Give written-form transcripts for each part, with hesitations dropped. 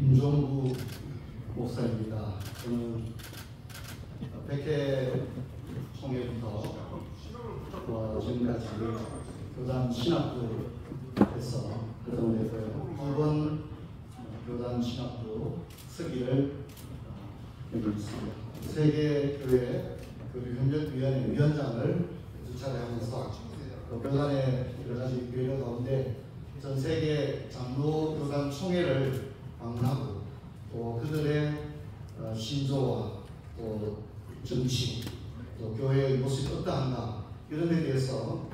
임종구 목사입니다. 저는 백회 총회부터 지금까지 교단 신학부에서 활동을 했고요. 2번 교단 신학부 서기를 맡고 있습니다. 세계교회 교류협력위원회 위원장을 두 차례 하면서 교단의 여러 가지 교회 가운데 전 세계 장로 교단 총회를 방문하고 또 그들의 신조와 또 정치 또 교회의 모습이 어떠한가 이런 데 대해서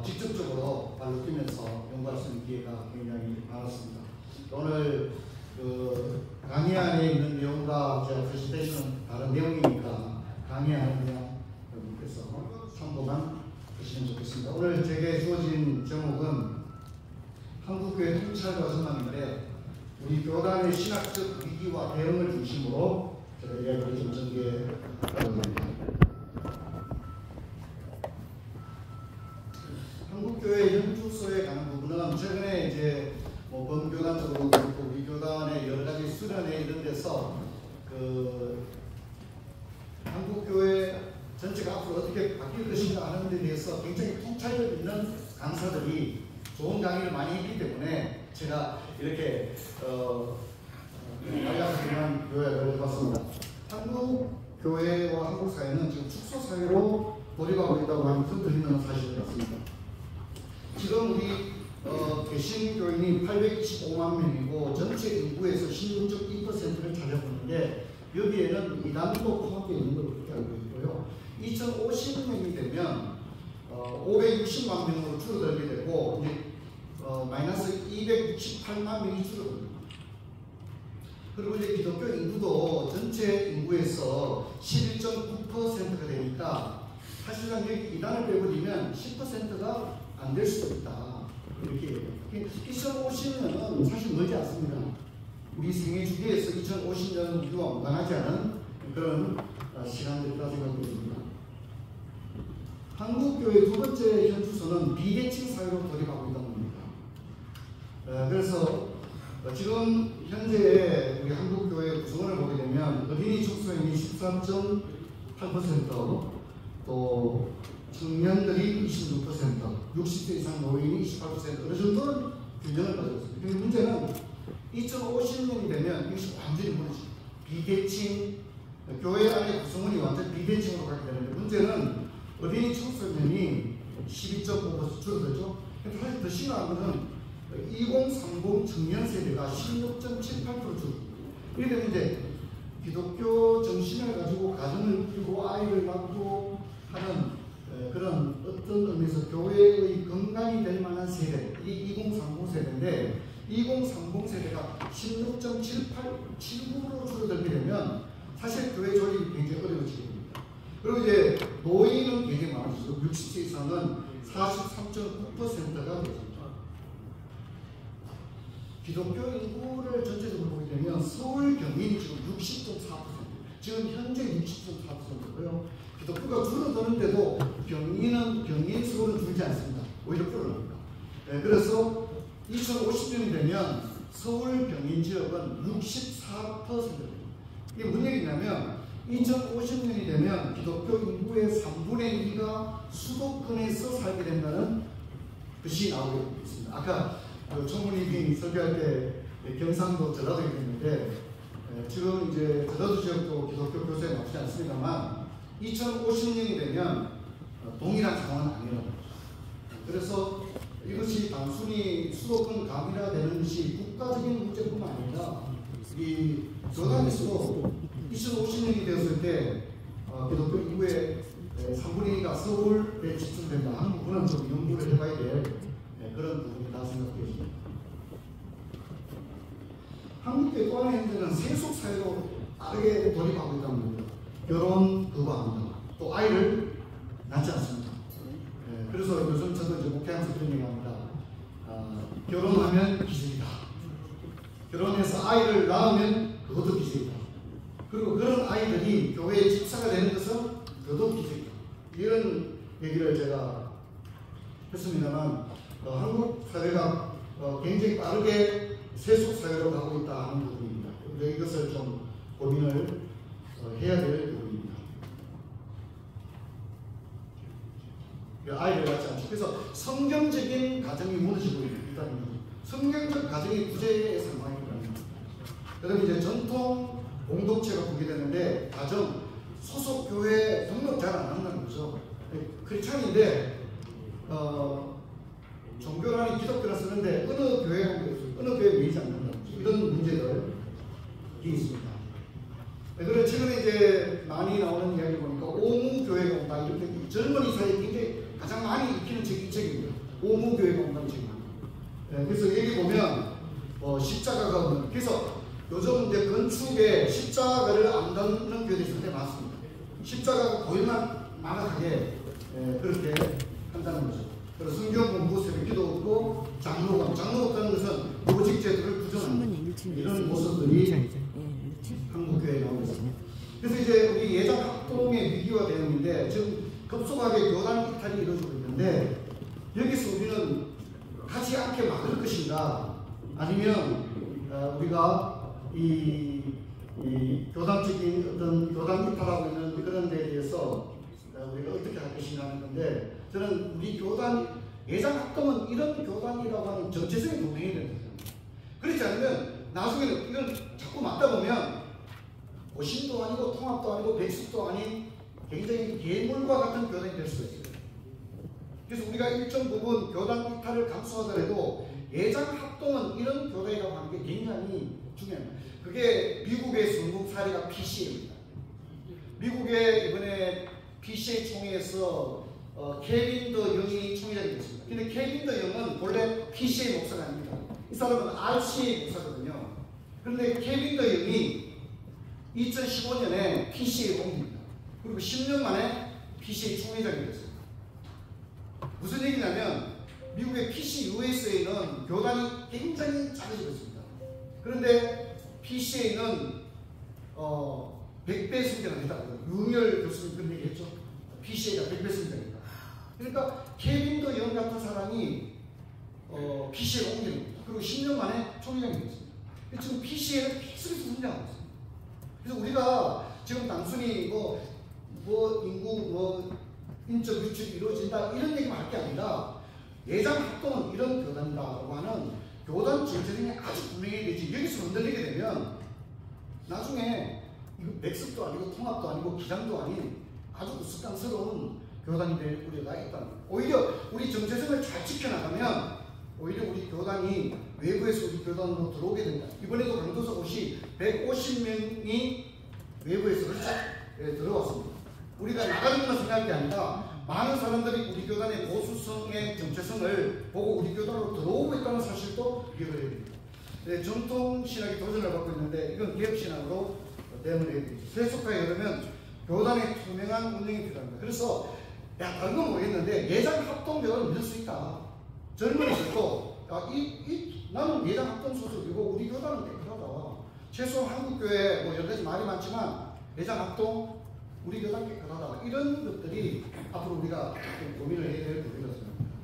직접적으로 발로 뛰면서 연구할 수 있는 기회가 굉장히 많았습니다. 오늘 그 강의 안에 있는 내용과 제가 프레젠테이션은 다른 내용이니까 강의 안에 그냥 여러분께서 참고만 하시면 좋겠습니다. 오늘 제게 주어진 제목은 한국교회 통찰과 전망인데 우리 교단의 신학적 위기와 대응을 중심으로 제가 이야기를 좀 전개합니다. 한국교회 현주소에 관한 부분은 최근에 이제 뭐 범교단적으로 그렇고 우리 교단의 여러 가지 수련회 이런 데서 그 한국교회 전체가 앞으로 어떻게 바뀔 것인가 하는 데 대해서 굉장히 통찰력 있는 강사들이 좋은 강의를 많이 했기 때문에 제가 이렇게 간략한 요약을 해봤습니다. 한국 교회와 한국 사회는 지금 축소 사회로 돌입하고 있다고 하는 들리는 사실 같습니다. 지금 우리 개신교인이 825만 명이고 전체 인구에서 16.2%를 차지하는데 여기에는 이단도 포함되어 있는 걸로 그렇게 알고 있고요. 2050년이 되면 560만 명으로 줄어들게 되고 마이너스 268만 명이 줄어듭니다. 그리고 이제 기독교 인구도 전체 인구에서 11.9%가 되니까 사실상 여기 이단을 빼버리면 10%가 안 될 수도 있다. 이렇게 2050년은 사실 멀지 않습니다. 우리 생애 주기에서 2050년 우리와 무관하지 않은 그런 시간들이라 생각됩니다. 한국교회 두 번째 현주소는 비대칭 사회로 돌입하고 있다는 겁니다. 그래서 지금 현재 우리 한국교회 구성원을 보게 되면 어린이 축소인이 13.8%, 또 청년들이 26%, 60세 이상 노인이 28%, 어느 정도는 균형을 가지고 있습니다. 근데 문제는 2050년이 되면 이것이 완전히 무너집니다. 비대칭, 교회 안에 구성원이 완전 비대칭으로 가게 되는데 문제는 어린이 청소년이 12.5% 줄어들죠. 사실 더 심한 것은 2030 청년 세대가 16.78% 줄어듭니다. 이렇게 되면 이제 기독교 정신을 가지고 가정을 꾸리고 아이를 낳고 하는 그런 어떤 의미에서 교회의 건강이 될 만한 세대, 이 2030 세대인데 2030 세대가 16.79로 줄어들게 되면 사실 교회 조직이 굉장히 어려워지게 됩니다. 그리고 이제 노인은 굉장히 많아지죠. 60세 이상은 43.9%가 되죠. 기독교 인구를 전체적으로 보게 되면 서울 경인이 지금 60.4%, 지금 현재 60.4%고요. 기독교가 줄어드는데도 경인 서울은 줄지 않습니다. 오히려 불어납니다. 그래서 2050년이 되면 서울 경인 지역은 64%입니다. 이게 무슨 얘기냐면 2050년이 되면 기독교 인구의 3분의 2가 수도권에서 살게 된다는 것이 나오고 있습니다. 아까 총무님이 설교할 때 경상도 전라도에 있는데 지금 이제 전라도 지역도 기독교 교세에 맞지 않습니다만 2050년이 되면 동일한 상황은 아니라고. 그래서 이것이 단순히 수도권 강일화되는 것이 국가적인 문제뿐만 아니라 이 교단에서도 2050년이 되었을 때 기독교 인구의 3분의 2가 서울에 집중된다 하는 부분은 좀 연구를 해봐야 될 그런 부분이다 생각됩니다. 한국의 또 하나의 현재는 세속 사회로 빠르게 돌입하고 있다는 겁니다. 결혼 거부합니다. 또 아이를 낳지 않습니다. 그래서 요즘 저도 이제 목회하면서 그런 얘기 합니다. 결혼하면 기적이다. 결혼해서 아이를 낳으면 그것도 기적이다. 그리고 그런 아이들이 교회의 집사가 되는 것은 이런 얘기를 제가 했습니다만 한국 사회가 굉장히 빠르게 세속 사회로 가고 있다 하는 부분입니다. 그런데 이것을 좀 고민을 해야 될 부분입니다. 아이를 낳지 않죠. 그래서 성경적인 가정이 무너지고 있다는 거죠. 성경적 가정이 부재의 상황이라는 거죠. 그다음에 이제 전통 공동체가 붕괴되는데 가정, 소속 교회 등록 잘 안 한다는 거죠. 크리스찬인데 종교라는 기독교라 쓰는데 어느 교회에 매이지 않는다는 거죠. 이런 문제들이 있습니다. 그래서 최근에 이제 많이 나오는 이야기 보니까 오무교회가 온다 이렇게 젊은이 사이에 굉장히 가장 많이 익히는 책입니다. 오무교회가 온다는 책입니다. 그래서 여기 보면 십자가가 없는, 그래서 요즘 이제 건축에 십자가를 안 담는 교회들이 상당히 많습니다. 십자가가 보일만 만하게 그렇게 한다는 거죠. 그래서 성경 공부, 새벽기도 없고 장로가 없다는 것은 조직 제도를 부정하는 이런 모습들이 한국 교회에 나오고 있습니다. 그래서 이제 우리 예장 합동의 위기와 대응인데 지금 급속하게 교단 이탈이 이루어지고 있는데 여기서 우리는 하지 않게 막을 것인가, 아니면 우리가 이 교단적인 어떤 교단 이탈하고 있는 그런 데에 대해서 우리가 어떻게 할 것인가 하는 건데, 저는 우리 교단 예장 합동은 이런 교단이라고 하는 전체적인 동맹이 되는 거예요. 그렇지 않으면 나중에는 이건 자꾸 맞다 보면 고신도 아니고 통합도 아니고 백숙도 아닌 굉장히 괴물과 같은 교단이 될 수가 있어요. 그래서 우리가 일정 부분 교단 이탈을 감수하더라도 예장 합동은 이런 교단이라고 하는 게 굉장히 중요합니다. 그게 미국의 성공 사례가 PCA입니다. 미국의 이번에 PCA 총회에서 케빈 더 영이 총회장이 됐습니다. 근데 케빈 더 영은 원래 PCA 목사가 아닙니다. 이 사람은 RCA 목사거든요. 그런데 케빈 더 영이 2015년에 PCA에 옮깁니다. 그리고 10년 만에 PCA 총회장이 됐어요. 무슨 얘기냐면 미국의 PC USA는 교단이 굉장히 작아지고 있습니다. 그런데 PCA는 100배 성장을 했다고요. 윤열 교수님 그런 얘기 했죠. PCA가 100배 성장했다. 그러니까 케빈 더 영 같은 사람이 PCA에 옮기는 겁니다. 그리고 10년 만에 총회장이 됐습니다. 지금 PCA는 계속해서 성장하고 있습니다. 그래서 우리가 지금 단순히 인구 인적 유출이 이루어진다 이런 얘기만 할 게 아니라 예장 합동은 이런 교단이다라고 하는 교단 정체성이 아주 분명히 되지. 여기서 흔들리게 되면 나중에 이거 맥습도 아니고 통합도 아니고 기장도 아닌 아주 우스꽝스러운 교단이 될 우려가 있다는 거예요. 오히려 우리 정체성을 잘 지켜나가면 오히려 우리 교단이 외부에서 우리 교단으로 들어오게 된다. 이번에도 강도서 옷이 150명이 외부에서 들어왔습니다. 우리가 나가는 것만 생각할 게 아니라 많은 사람들이 우리 교단의 보수성의 정체성을 보고 우리 교단으로 들어오고 있다는 사실도 기억을 해야 됩니다. 네, 전통 신학이 도전을 받고 있는데 이건 개혁 신학으로 대응을 해야 됩니다. 세속화에 이르면 교단의 투명한 운영이 필요합니다. 그래서 다른 건 모르겠는데 예장 합동 교단을 믿을 수 있다. 젊은이들도 나는 예장 합동 소속이고 우리 교단은 깨끗하다. 최소 한국교회 여러 가지 말이 많지만 예장 합동 우리 교단 깨끗하다. 이런 것들이 앞으로 우리가 좀 고민을 해야 될 부분이라고 생각합니다.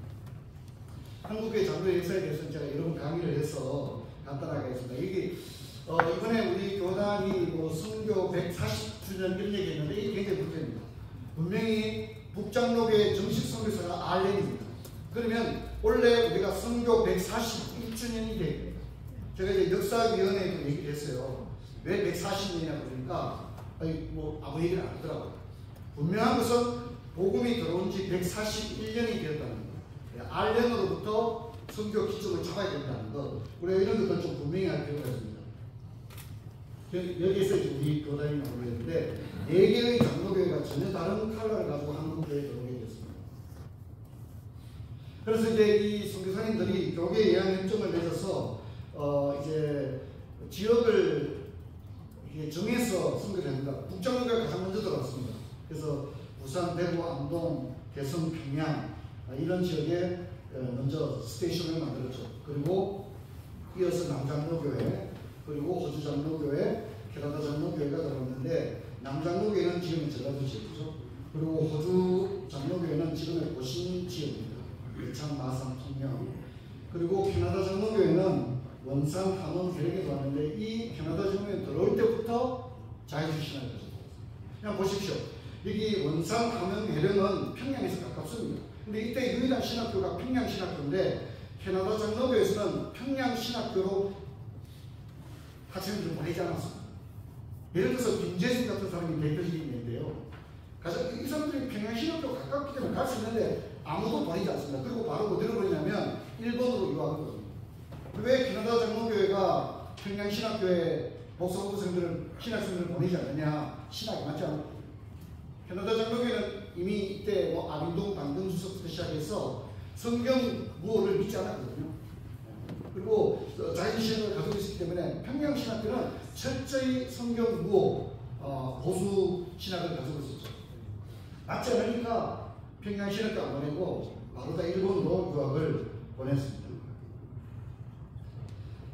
한국교회 장로 역사에 대해서는 제가 여러 번 강의를 해서 간단하게 하겠습니다. 이게 이번에 우리 교단이 선교 140주년 이런 얘기 했는데 이게 굉장히 문제입니다. 분명히 북장로교회 정식 선교사가 알렌입니다. 그러면 원래 우리가 선교 141주년이 돼요. 제가 이제 역사위원회에도 얘기를 했어요. 왜 140년이냐 그러니까 아무 얘기를 안 하더라고요. 분명한 것은 복음이 들어온 지 141년이 되었다는 것. 알렌으로부터 선교 기점을 잡아야 된다는 것. 우리가 이런 것들 좀 분명히 할 필요가 있습니다. 여기에서 우리 교단이 나오게 되는데 4개의 장로교회가 전혀 다른 컬러를 가지고 한국교회에 들어오게 됐습니다. 그래서 이제 이 선교사님들이 교계 예한 협정을 맺어서 이제 지역을 정해서 선교를 합니다. 북장로교회가 가장 먼저 들어왔습니다. 그래서 부산, 대구, 안동, 개성, 평양 이런 지역에 먼저 스테이션을 만들었죠. 그리고 이어서 남장로교회, 그리고 호주장로교회, 캐나다 장로교회가 들어왔는데 남장로교회는 지금은 전라도 지역이죠. 그리고 호주 장로교회는 지금의 고신 지역입니다. 예창, 마산, 통영. 그리고 캐나다 장로교회는 원산, 함흥, 해령에도 왔는데 이 캐나다 장로교회 들어올 때부터 자유주의 신학을 가지고 있습니다. 그냥 보십시오. 여기 원산, 함흥, 해령은 평양에서 가깝습니다. 근데 이때 유일한 신학교가 평양 신학교인데 캐나다 장로교에서는 평양 신학교로 학생들을 보내지 않았습니다. 예를 들어서 김재승 같은 사람이 대표적인 예인데요. 이 사람들이 평양 신학교 가깝기 때문에 갈 수 있는데 아무도 보내지 않습니다. 그리고 바로 어디로 보내냐면 일본으로 유학을 거든요. 왜 캐나다 장로교회가 평양 신학교에 목사 공부생들을 신학생들을 보내지 않느냐? 신학이 맞지 않고 캐나다 장로교회는 이미 이때 뭐 아림동 당근 주석부터 시작해서 성경 무어를 믿지 않았거든요. 그리고 자유신학을 가지고 있기 때문에 평양 신학교는 철저히 성경 무어 보수 신학을 가지고 있었죠. 맞지 않으니까 평양 신학교 안 보내고 바로 다 일본으로 유학을 보냈습니다.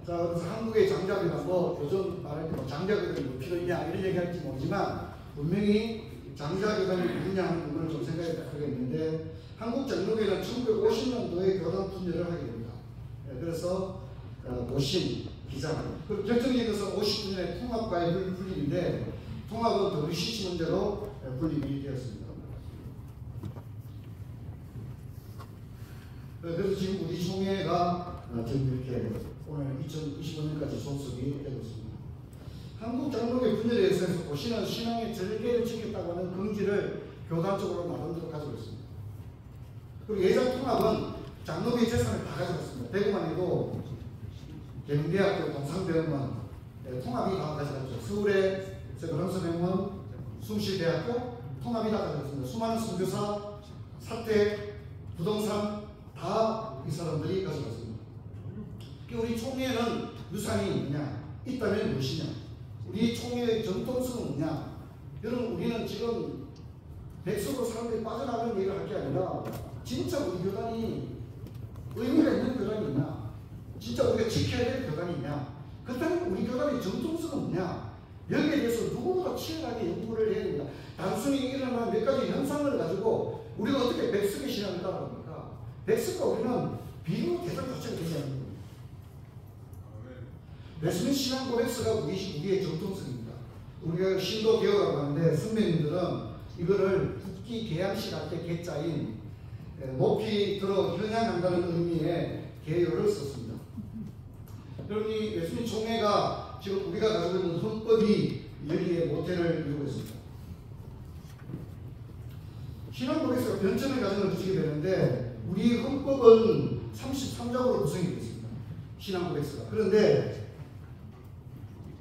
자, 그래서 한국의 장자교단도 요즘 말할 때 장자교단이 뭐 필요 있냐 이런 얘기 할지 모르지만 분명히 장자교단이 누구냐 하는 부분을 좀 생각해 하겠는데 한국 장로교회는 1950년도에 교단 분열을 하게 됩니다. 그래서 모신, 기장 그리고 결정적인 것은 59년에 통합과의 분립인데 통합은 WCC 문제로 분립이 되었습니다. 그래서 지금 우리 총회가 지금 이렇게 오늘 2025년까지 소속이 되고 있습니다. 한국 장로교회 분열에 의해서 고신은 신앙의 절개를 지켰다고 하는 긍지를 교단적으로 나름대로 가지고 있습니다. 그리고 예전 통합은 장로교회 재산을 다 가져갔습니다. 대구만 해도 계명대학교, 동상대학원 통합이 다 가져갔죠. 서울의 세브란스병원, 숭실대학교 통합이 다 가져갔습니다. 수많은 선교사, 사택, 부동산 다 이 사람들이 가져갔습니다. 우리 총회는 유산이 있느냐? 있다면 무엇이냐? 우리 총회의 정통성은 뭐냐? 여러분 우리는 지금 백석으로 사람들이 빠져나가는 얘기를 할 게 아니라 진짜 우리 교단이 의미가 있는 교단이 있냐? 진짜 우리가 지켜야 될 교단이 있냐? 그렇다면 우리 교단의 정통성은 뭐냐? 여기에 대해서 누구보다 치열하게 연구를 해야 됩니다. 단순히 일어나는 몇 가지 현상을 가지고 우리가 어떻게 백석의 신앙을 따라갑니까? 백석과 우리는 비교 대상 자체가 되지 않는 겁니다. 웨스민 신앙 고백서가 우리의 정통성입니다. 우리가 신도 개혁하고 하는데 선배님들은 이거를 국기 개양식 할 때 개자인 높이 들어 현양한다는 의미의 개요를 썼습니다. 여러분이 웨스민 총회가 지금 우리가 가지고 있는 헌법이 여기에 모태를 이루고 있습니다. 신앙 고백서가 변천의 과정을 거치게 되는데 우리 헌법은 33장으로 구성이 되어 있습니다. 신앙 고백서가. 그런데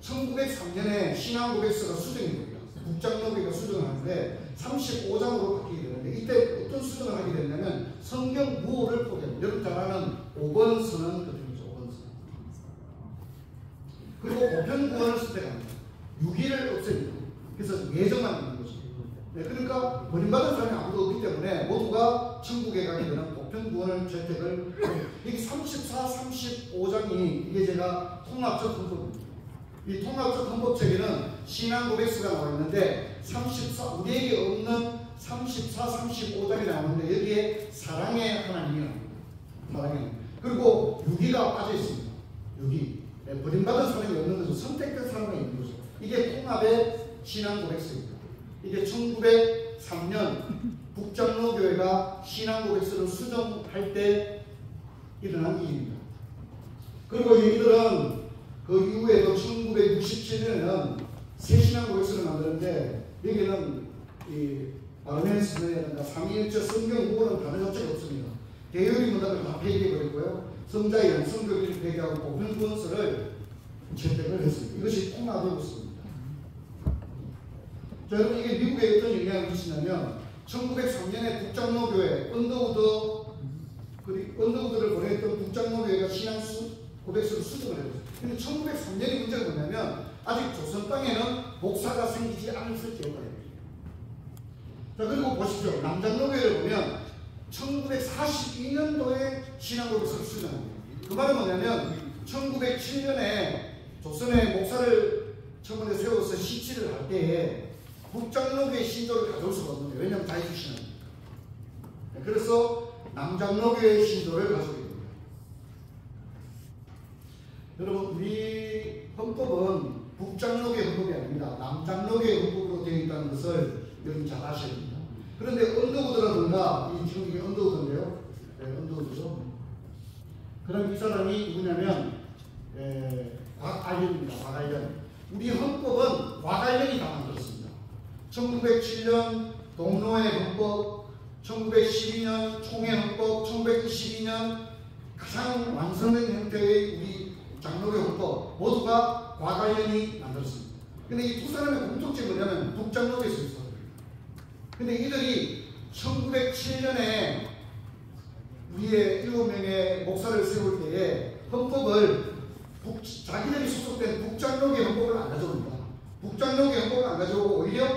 1903년에 신앙 고백서가 수정이 됩니다. 국장로교회가 수정을 하는데 35장으로 바뀌게 되는데 이때 어떤 수정을 하게 됐냐면 성경 무어를 포기합니다. 여러분 잘 아는 5번서는 그렇죠. 5번서. 그리고 보편구원을 선택합니다. 유기를 없앱니다. 그래서 예정만 있는 거죠. 네, 그러니까 버림받은 사람이 아무도 없기 때문에 모두가 천국에 가게 되는 보편구원을 채택을 여기 34, 35장이 이게 제가 통합적 헌법입니다. 이 통합적 헌법 체계는 신앙 고백서가 나와 있는데 34 우리에게 없는 34, 35장이 나오는데 여기에 사랑의 하나님이 나옵니다. 사랑의 그리고 유기가 빠져 있습니다. 유기 네, 버림받은 사람이 없는 거죠. 선택된 사람이 있는 거죠. 이게 통합의 신앙 고백서입니다. 이게 1903년 북장로교회가 신앙 고백서를 수정할 때 일어난 일입니다. 그리고 이들은 그 이후에도 1967년에는 새 신앙 고백서를 만드는데 여기는 이 바르멘스라든가 삼위일체 성경 무어는 단어 자체가 없습니다. 대요리 문답을 다 폐기해버렸고요. 성자의 성경을 폐기하고 보편구원서를 채택을 했습니다. 이것이 통합의 모습입니다. 자, 여러분 이게 미국에 어떤 영향을 미치냐면 1903년에 북장로교회 언더우드를 보냈던 북장로교회가 신앙 고백서를 수정을 했어요. 근데 1903년의 문제가 뭐냐면 아직 조선 땅에는 목사가 생기지 않았을 때였거든요. 자, 그리고 보십시오. 남장로교회를 보면 1942년도에 신앙 고백서를 수정합니다. 그 말은 뭐냐면 1907년에 조선의 목사를 처음에 세워서 시치를 할 때에 북장로교의 신조를 가져올 수가 없는 거예요. 왜냐하면 자유주의 신앙이니까. 그래서 남장로교의 신조를 가져오게 됩니다. 여러분, 우리 헌법은 북장로교의 헌법이 아닙니다. 남장로교의 헌법으로 되어 있다는 것을 여러분 잘 아셔야 됩니다. 그런데 언더우드라든가, 지금 이게 언더우드인데요. 언더우드죠. 그럼 이 사람이 누구냐면 곽알련입니다. 곽알련. 우리 헌법은 곽알련이 다 만들었습니다. 1907년 동로의 헌법, 1912년 총회 헌법, 1922년 가장 완성된 형태의 우리 장로교 헌법 모두가 곽알련이 만들었습니다. 근데 이 두 사람의 공통점이 뭐냐면 북장로교에서 있어요. 근데 이들이 1907년에 우리의 7명의 목사를 세울 때에 헌법을 자기들이 소속된 북장로교의 헌법을 안 가져옵니다. 북장로교의 헌법을 안 가져오고 오히려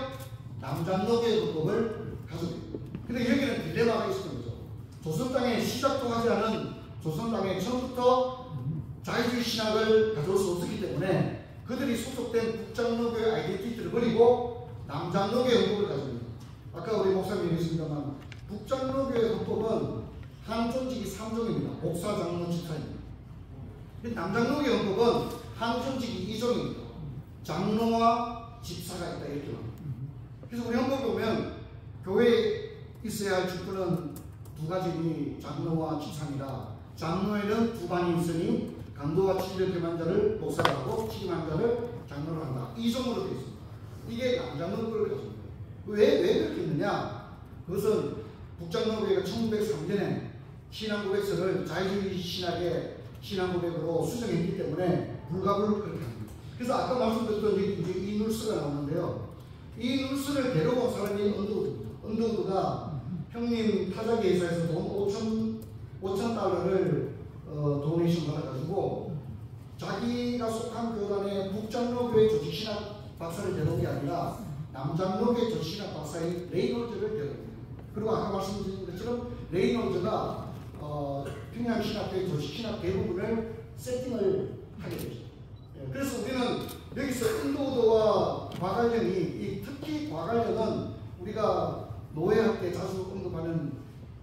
남장로교의 헌법을 가져옵니다. 근데 여기는 딜레마가 있었던 거죠. 조선땅에 시작도 하지 않은 조선땅에 처음부터 자유주의 신학을 가져올 수 없었기 때문에 그들이 소속된 북장로교의 아이덴티티를 버리고 남장로교의 헌법을 가져옵니다. 아까 우리 목사님이 얘기했습니다만 북장로교의 헌법은 한존직이 3종입니다. 목사, 장로, 집사입니다. 남장로교의 헌법은 한존직이 2종입니다. 장로와 집사가 있다 이렇게 말합니다. 그래서 우리 헌법을 보면 교회에 있어야 할 직분은 두 가지니 장로와 집사입니다. 장로에는 두 반이 있으니 강도와 치질을 겸한 자를 목사로 하고 치임한 자를 장로로 한다. 2종으로 되어 있습니다. 이게 남장로교를 가집니다. 왜 그렇게 했느냐? 그것은 북장로교회가 1903년에 신앙고백서를 자유주의 신학의 신앙고백으로 수정했기 때문에 불가불 그렇게 합니다. 그래서 아까 말씀드렸던 이제 이 눌스가 나오는데요. 이 눌스를 데려온 사람이 언더우드입니다. 언더우드가 형님 타자기 회사에서 돈 5천 달러를 도네이션 받아가지고 자기가 속한 교단의 북장로교회 조직신학 박사를 데려온 게 아니라 남장로교회 조직신학 박사인 레이놀즈를 데려옵니다. 그리고 아까 말씀드린 것처럼 레이놀즈가 평양신학교의 조직신학 대부분을 세팅을 하게 되죠. 그래서 우리는 여기서 언더우드와 곽알련이 특히 곽알련은 우리가 노예학 때 자주 언급하는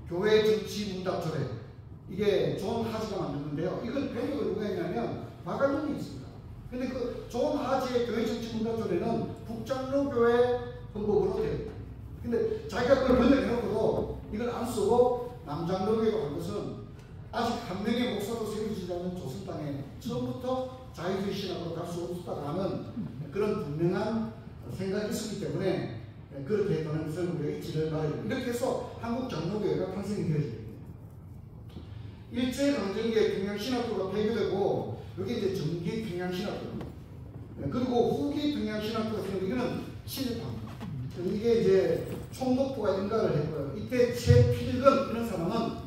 교회 정치 문답조례 이게 존 하지가 만들었는데요. 이걸 배경을 누가 했냐면 곽알련이 있습니다. 근데 그 존 하지의 교회 정치 문답조례는 북장로교회 헌법으로 되어 있습니다. 근데 자기가 그걸 번역해놓고도 이걸 안 쓰고 남장로교회로 한 것은 아직 한 명의 목사도 세워지지 않은 조선 땅에 처음부터 자유주의 신학으로 갈 수 없었다고 하는 그런 분명한 생각이 있었기 때문에 그렇게 했다는 것을 우리가 잊지를 말아야 됩니다. 이렇게 해서 한국 장로교회가 탄생이 되어집니다. 일제강점기에 평양신학교가 폐교되고 여기 이제 전기 평양신학교입니다. 그리고 후기 평양신학교가 생긴 이거는 친일파입니다. 이게 이제 총독부가 인가를 했고요. 이때 최필근 이런 사람은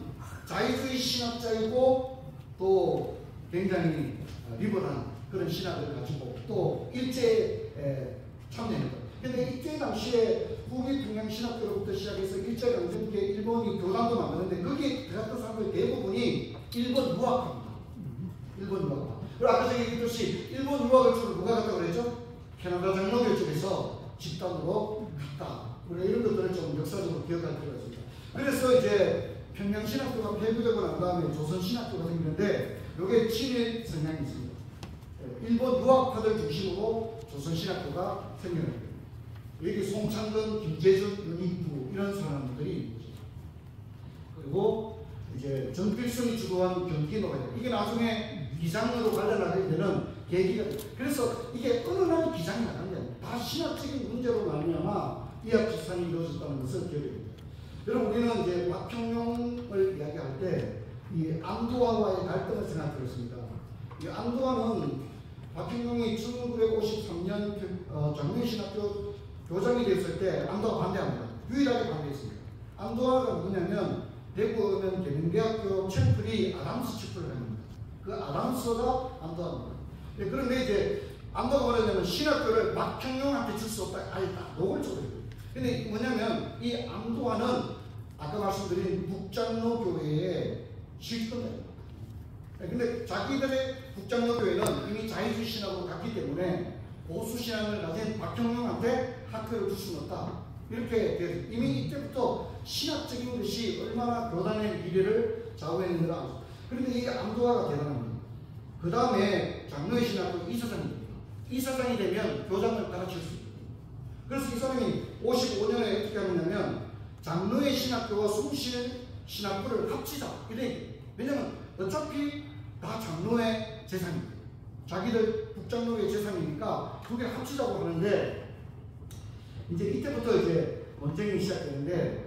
자유주의 신학자이고 또 굉장히 리버럴한 그런 신학을 가지고 또 일제에 참여했다. 근데 이때 당시에 후기 평양신학교로부터 시작해서 일제강점기에 일본이 교단도 만드는데 거기에 들어갔던 사람들 대부분이 일본 유학파입니다. 일본 유학파. 그리고 아까 제가 얘기했듯이 일본 유학을 주로 누가 갔다고 그랬죠? 캐나다 장로교 쪽에서 집단으로 갔다. 우리가 이런 것들을 좀 역사적으로 기억할 필요가 있습니다. 그래서 이제 평양신학교가 폐교되고 난 다음에 조선신학교가 생기는데 이게 친일 성향이 있습니다. 일본 유학파들 중심으로 조선신학교가 생겨납니다. 여기 송창근, 김재준, 윤익부 이런 사람들이 있는 거죠. 그리고 이제 전필성이 주도한 경기노가 이게 나중에 기장으로 관련하게 되는 계기가 돼요. 그래서 이게 어느 날 기장이 나간 게 아니에요. 다 신학적인 문제로 말미암아 이합집산이 이루어졌다는 것을 기억해야 됩니다. 여러분 우리는 이제 박형용을 이야기할 때 이 안두아와의 갈등을 생각했습니다. 이 안두아는 박형용이 1953년 장로신학교 교장이 됐을 때 안두아 반대합니다. 유일하게 반대했습니다. 안두아가 누구냐면 대구 오면 계명대학교 챔플이 아담스 챔플을 합니다. 그 아담스가 안두아입니다. 그런데 이제 안두아가 뭐냐면 신학교를 박형용한테 줄 수 없다. 아예 딱 노골적으로 해요. 근데 뭐냐면 이 안두아는 아까 말씀드린 북장로교회의 실권자입니다. 근데 자기들의 북장로교회는 이미 자유주의 신학으로 갔기 때문에 보수 신앙을 가진 박형용한테 학교를 줄 수는 없다. 이렇게 돼서 이미 이때부터 신학적인 것이 얼마나 교단의 미래를 좌우했는지를 알죠. 그런데 이게 암도화가 대단합니다. 그 다음에 장로의 신학교 이사장이 됩니다. 이사장이 되면 교장을 가르칠 수 있어요. 그래서 이 사람이 55년에 어떻게 하느냐면 장로의 신학교와 숭실 신학교를 합치자. 왜냐면 어차피 다 장로의 재산입니다. 자기들 북장로의 재산이니까 두 개 합치자고 하는데 이제 이때부터 이제 논쟁이 시작되는데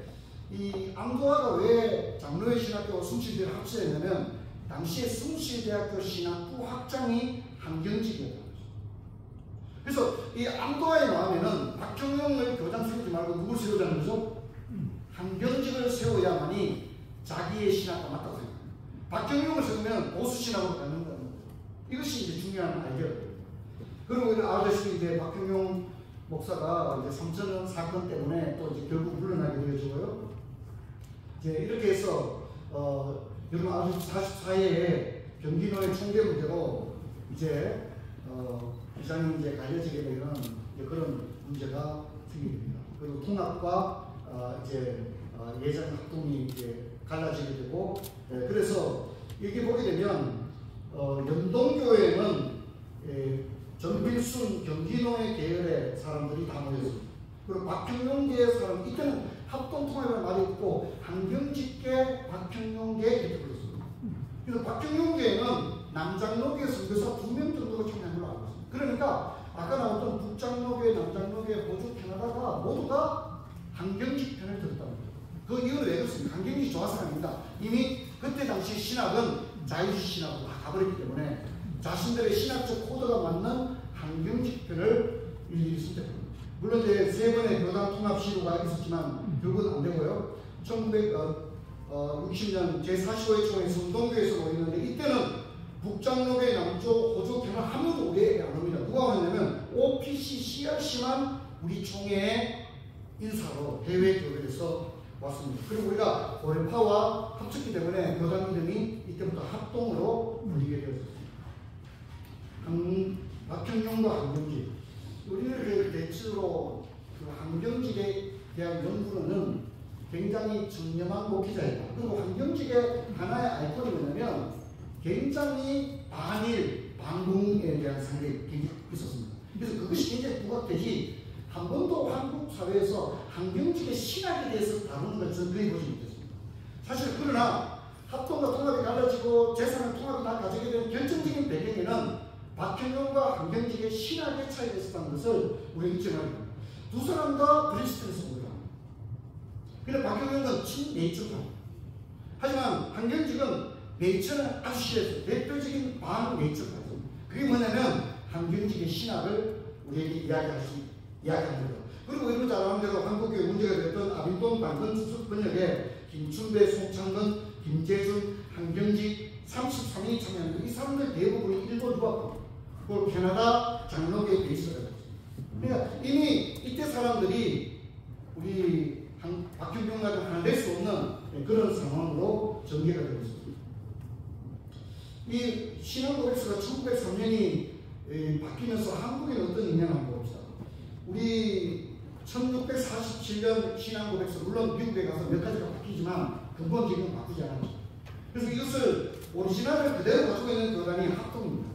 이 암도화가 왜 장로의 신학교와 숭실대를 합쳐야 했냐면 당시에 숭실대학교 신학부 학장이 한경직이었다는 거죠. 그래서 이 암도화의 마음에는 박정용을 교장 세우지 말고 누굴 세우자는 거죠? 한경직을 세워야만이 자기의 신학과 맞다고 생각합니다. 박정용을 세우면 보수 신학으로 가는 거예요. 이것이 이제 중요한 아이디어예요. 그리고 알다시피 이제 박정용 목사가 이제 삼천원 사건 때문에 또 이제 결국 물러나게 되어지고요. 이제 이렇게 해서 여러분 아시다시피 44회에 경기도의 총대 문제로 이제 이상이 이제 갈려지게 되는 그런 문제가 생깁니다. 그리고 통합과 이제 예전 합동이 이제 갈라지게 되고, 그래서 여기 보게 되면 연동교회는 전필순 경기도의 계열의 사람들이 다 모였습니다. 그리고 박형용계의 사람, 이때는 합동통합이라는 말이 있고 한경직계, 박형용계 이렇게 불렀습니다. 그래서 박형용계에는 남장로계 선교사 2명 정도가 참여한 걸로 알고 있습니다. 그러니까 아까 나왔던 북장로계, 남장로계, 호주, 캐나다가 모두가 한경직 편을 들었다는 거죠. 그 이유는 왜 그렇습니까? 한경직이 좋아서가 아닙니다. 이미 그때 당시 신학은 자유주의 신학으로 다 가버렸기 때문에 자신들의 신학적 코드가 맞는 한경직 편을 일일이 선택합니다. 물론 이제 3번의 교단 통합 시도가 있었지만 결국은 안 되고요. 1960년 제45회 총회 성동교에서 모이는데 이때는 북장로계, 남쪽, 호주, 캐나다 한 명도 우리에게 안 옵니다. 누가 오냐면 OPC, CRC만 우리 총회의 인사로 해외 교회에서 왔습니다. 그리고 우리가 고려파와 합쳤기 때문에 교단 이름이 이때부터 합동으로 불리게 되었습니다. 박형용과 한경직. 우리는 대체로 그 한경직에 대한 연구로는 굉장히 청렴한 목회자이다. 그리고 한경직의 하나의 아이콘이 뭐냐면 굉장히 반일, 반공에 대한 상대가 굉장히 있었습니다. 그래서 그것이 굉장히 부각되지 한 번도 한국 사회에서 한경직의 신학에 대해서 다루는 것은 거의 보지 못했습니다. 사실 그러나 합동과 통합이 갈라지고 재산을 통합이 다 가지게 된 결정적인 배경에는 박형용과 한경직의 신학의 차이가 있었다는 것을 우리가 잊지 말아야 합니다. 두 사람 다 브리스턴에서 온 거예요. 근데 박형용은 친네이처파. 하지만 한경직은 네이처는 아주 싫어했어요. 대표적인 반네이처파죠. 그게 뭐냐면 한경직의 신학을 우리에게 이야기하는 거예요. 그리고 여러분 잘 아는 대로 한국교회 문제가 됐던 아빈돈 방건 주석 번역에 김춘배, 송창근, 김재준, 한경직 33인이 참여하는데 이 사람들 대부분이 일본 유학입니다. 그리고 캐나다 장로교의 베이스가 됐습니다. 그러니까 이미 이때 사람들이 우리 박형용과는 하나 될 수 없는 그런 상황으로 전개가 되고 있습니다. 이 신앙고백서가 1903년이 바뀌면서 한국에는 어떤 영향을 한번 봅시다. 우리 1647년 신앙고백서, 물론 미국에 가서 몇 가지가 바뀌지만 근본적인 바뀌지 않았죠. 그래서 이것을 오리지널을 그대로 가지고 있는 교단이 합동입니다.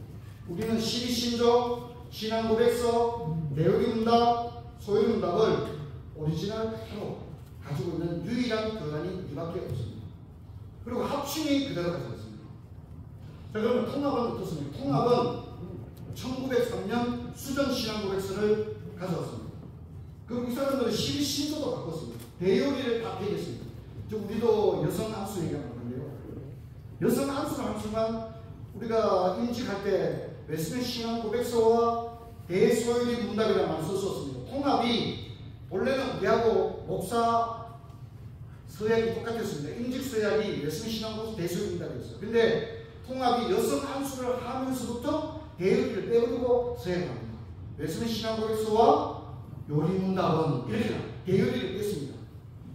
우리는 12신조, 신앙고백서, 내용문답, 소유문답을 오리지널로 가지고 있는 유일한 교단이 이밖에 없습니다. 그리고 합심이 그대로 가지고 있습니다. 자, 그러면 통합은 어떻습니까? 통합은 1903년 수정신앙고백서를 가져왔습니다. 그리고 이 사람들은 12신조도 바꿨습니다. 대요리를 다 폐기했습니다. 우리도 여성 안수 얘기하는 건데요. 여성 안수를 한 순간 우리가 인식할 때 웨스트민스터 신앙고백서와 대소요리 문답이라는 말을 썼습니다. 통합이 원래는 우리하고 목사 서약이 똑같았습니다. 인직 서약이 웨스트민스터 신앙고백서 대소요리 문답이었어요. 근데 통합이 여성 안수를 하면서부터 대요리를 빼버리고 서약을 합니다. 웨스트민스터 신앙고백서와 요리 문답은 이렇게 대요리를 뺐습니다.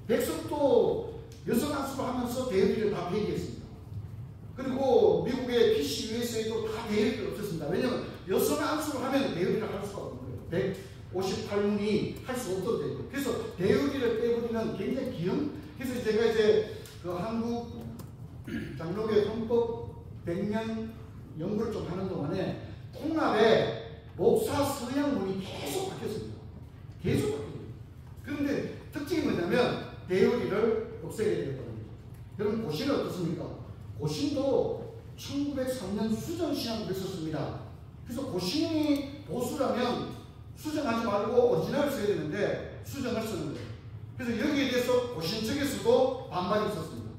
백석도 여성 안수를 하면서 대요리를 다 폐기했습니다. 그리고 미국의 PC USA도 다 대요리를 없앴습니다. 왜냐하면 여성 안수를 하면 대요리를 할 수가 없는 거예요. 58문이 할 수 없도록 되고, 그래서 대우리를 빼버리는 굉장히 그래서 제가 이제 그 한국 장로교회 헌법 100년 연구를 좀 하는 동안에 통합에 목사 서양문이 계속 바뀌었습니다. 계속 바뀌었습니다. 그런데 특징이 뭐냐면 대우리를 없애게 되었다는 거죠. 여러분 고신은 어떻습니까? 고신도 1903년 수정신학을 썼습니다. 그래서 고신이 보수라면 수정하지 말고 오리지널을 써야 되는데 수정을 쓰는 거예요. 그래서 여기에 대해서 고신 측에서도 반발이 있었습니다.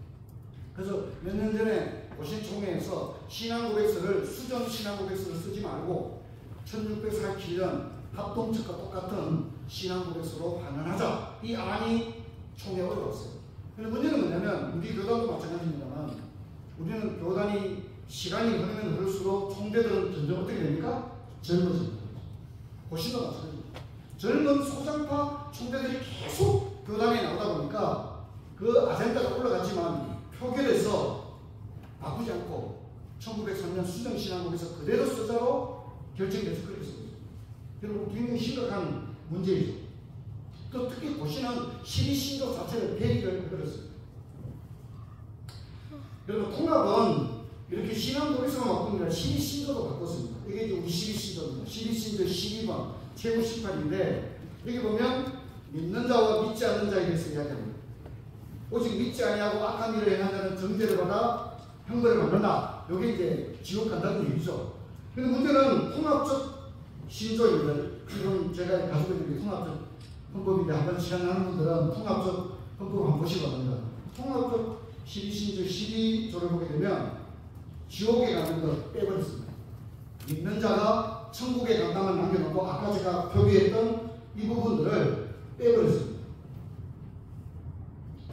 그래서 몇 년 전에 고신총회에서 신앙고백서를 수정 신앙고백서를 쓰지 말고 1647년 합동측과 똑같은 신앙고백서로 환원하자, 이 안이 총회에 올라왔어요. 근데 문제는 뭐냐면 우리 교단도 마찬가지입니다만 우리는 교단이 시간이 흐르면 흐를수록 총대들은 점점 어떻게 됩니까? 젊어집니다. 고신도 마찬가지입니다. 젊은 소장파 총대들이 계속 교단에 나오다 보니까 그 아젠다가 올라갔지만 표결에서 바꾸지 않고 1903년 수정신앙국에서 그대로 쓰자로 결정돼서 그렇게 썼습니다. 여러분 굉장히 심각한 문제이죠. 또 특히 고신은 신의신조 자체를 폐기를 해버렸습니다. 여러분 통합은 이렇게 신앙고백서만 바꾼 게 아니라 신의신조도 바꿨습니다. 이게 이제 우리 신의신조입니다. 신의신조 12번 최고 심판인데 여기 보면 믿는 자와 믿지 않는 자에 대해서 이야기합니다. 오직 믿지 아니하고 악한 일을 행한 자는 정죄를 받아 형벌을 받는다. 이게 이제 지옥 간다는 얘기죠. 근데 문제는 통합적 신조입니다. 지금 제가 가지고 있는 게 통합적 헌법인데 한번 시간 나는 분들은 통합적 헌법 한번 보시기 바랍니다. 통합적 12신조 12조를 보게 되면 지옥에 가는 걸 빼버렸습니다. 믿는 자가 천국에 간다만 남겨놓고 아까 제가 표기했던 이 부분들을 빼버렸습니다.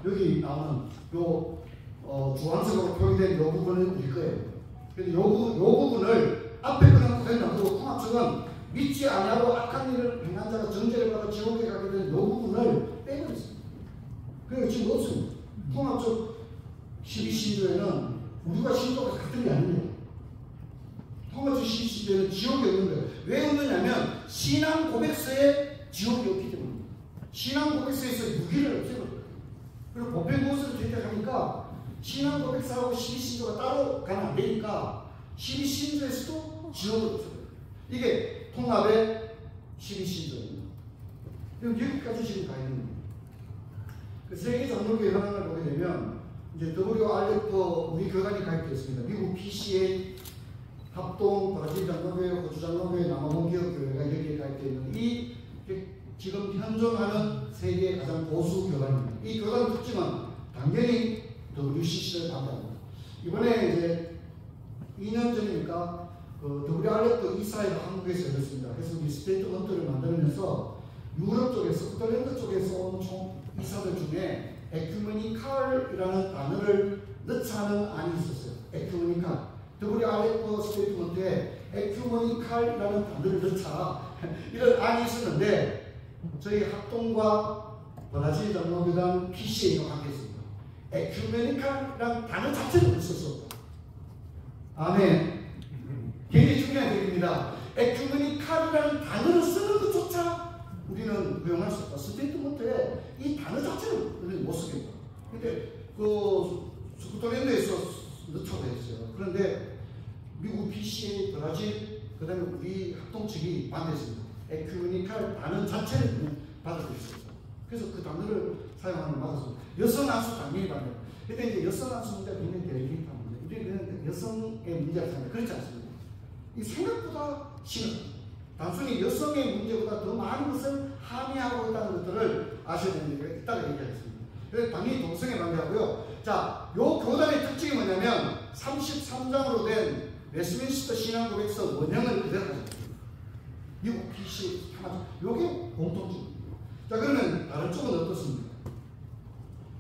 여기 나오는 요 주황색으로 표기된 요 부분은 일 거예요. 근데 요 부분을 앞에 그냥 그대로 놔두고 통합적은 믿지 아니하고 악한 일을 행한 자가 정죄를 받아 지옥에 가게 된 요 부분을 빼버렸습니다. 그래서 지금 없습니다. 통합적 12신조에는 우리가 신조가 같은 게 아니에요. 통합적 12신조에는 지옥이 없는 거예요. 왜 없느냐면 신앙 고백서에 지옥이 없기 때문입니다. 신앙 고백서에서 유기를 없애버려요. 그리고 보편구원서를 채택하니까 신앙 고백서하고 12신조가 따로 가면 안 되니까 12신조에서도 지옥을 없애버려요. 이게 통합의 12신조입니다. 여기까지 지금 가 있는 겁니다. 그 세계 장로교회 현황을 보게 되면 이제 WRF 우리 교단이 가입되었습니다. 미국 PCA 합동 브라질 장로교회, 호주 장로교회, 남아공기업교회가 여기에 가입되어 있는 이 지금 현존하는 세계의 가장 보수 교단입니다. 이 교단 특징은 당연히 WCC를 반대합니다. 이번에 이제 2년 전이니까 그 WRF 이사회가 한국에서 열렸습니다. 그래서 우리 스테이트먼트를 만들면서 유럽 쪽에서, 스코틀랜드 쪽에서 온 총 이사들 중에 에큐메니칼이라는 단어를 넣자는 안이 있었어요. 에큐메니칼. WRF 스테이트먼트에 에큐메니칼이라는 단어를 넣자 이런 안이 있었는데 저희 합동과 브라질 장로교단 PCA가 함께했습니다. 에큐메니칼이라는 단어 자체를 없었어. 아멘. 굉장히 중요한 얘기입니다. 에큐메니칼이라는 단어를 쓰는 것조차 우리는 허용할 수 없다. 스테이트먼트에 이 단어 자체를 우리는 못 쓰겠다. 근데 그 스코틀랜드에서 넣자고 했어요. 그런데 미국 PCA, 브라질, 그 다음에 우리 합동측이 반대했습니다. 에큐메니칼 단어 자체를 받아들였어요. 그래서 그 단어를 사용하는 걸 막았습니다. 여성안수 당연히 반대. 근데 이제 여성안수 문제가 굉장히 데리케이트한 문제. 우리는 여성의 문제가 생각합니다. 그렇지 않습니다. 이 생각보다 심각합니다. 단순히 여성의 문제보다 더 많은 것을 함의하고 있다는 것들을 아셔야 되는 게 이따가 얘기하겠습니다. 그래서 당연히 동성애 반대하고요. 자, 요 교단의 특징이 뭐냐면 33장으로 된 웨스민스터 신앙고백서 원형을 그대로 가졌습니다. 미국 PC 하나, 요게 공통점입니다. 자, 그러면 다른 쪽은 어떻습니까?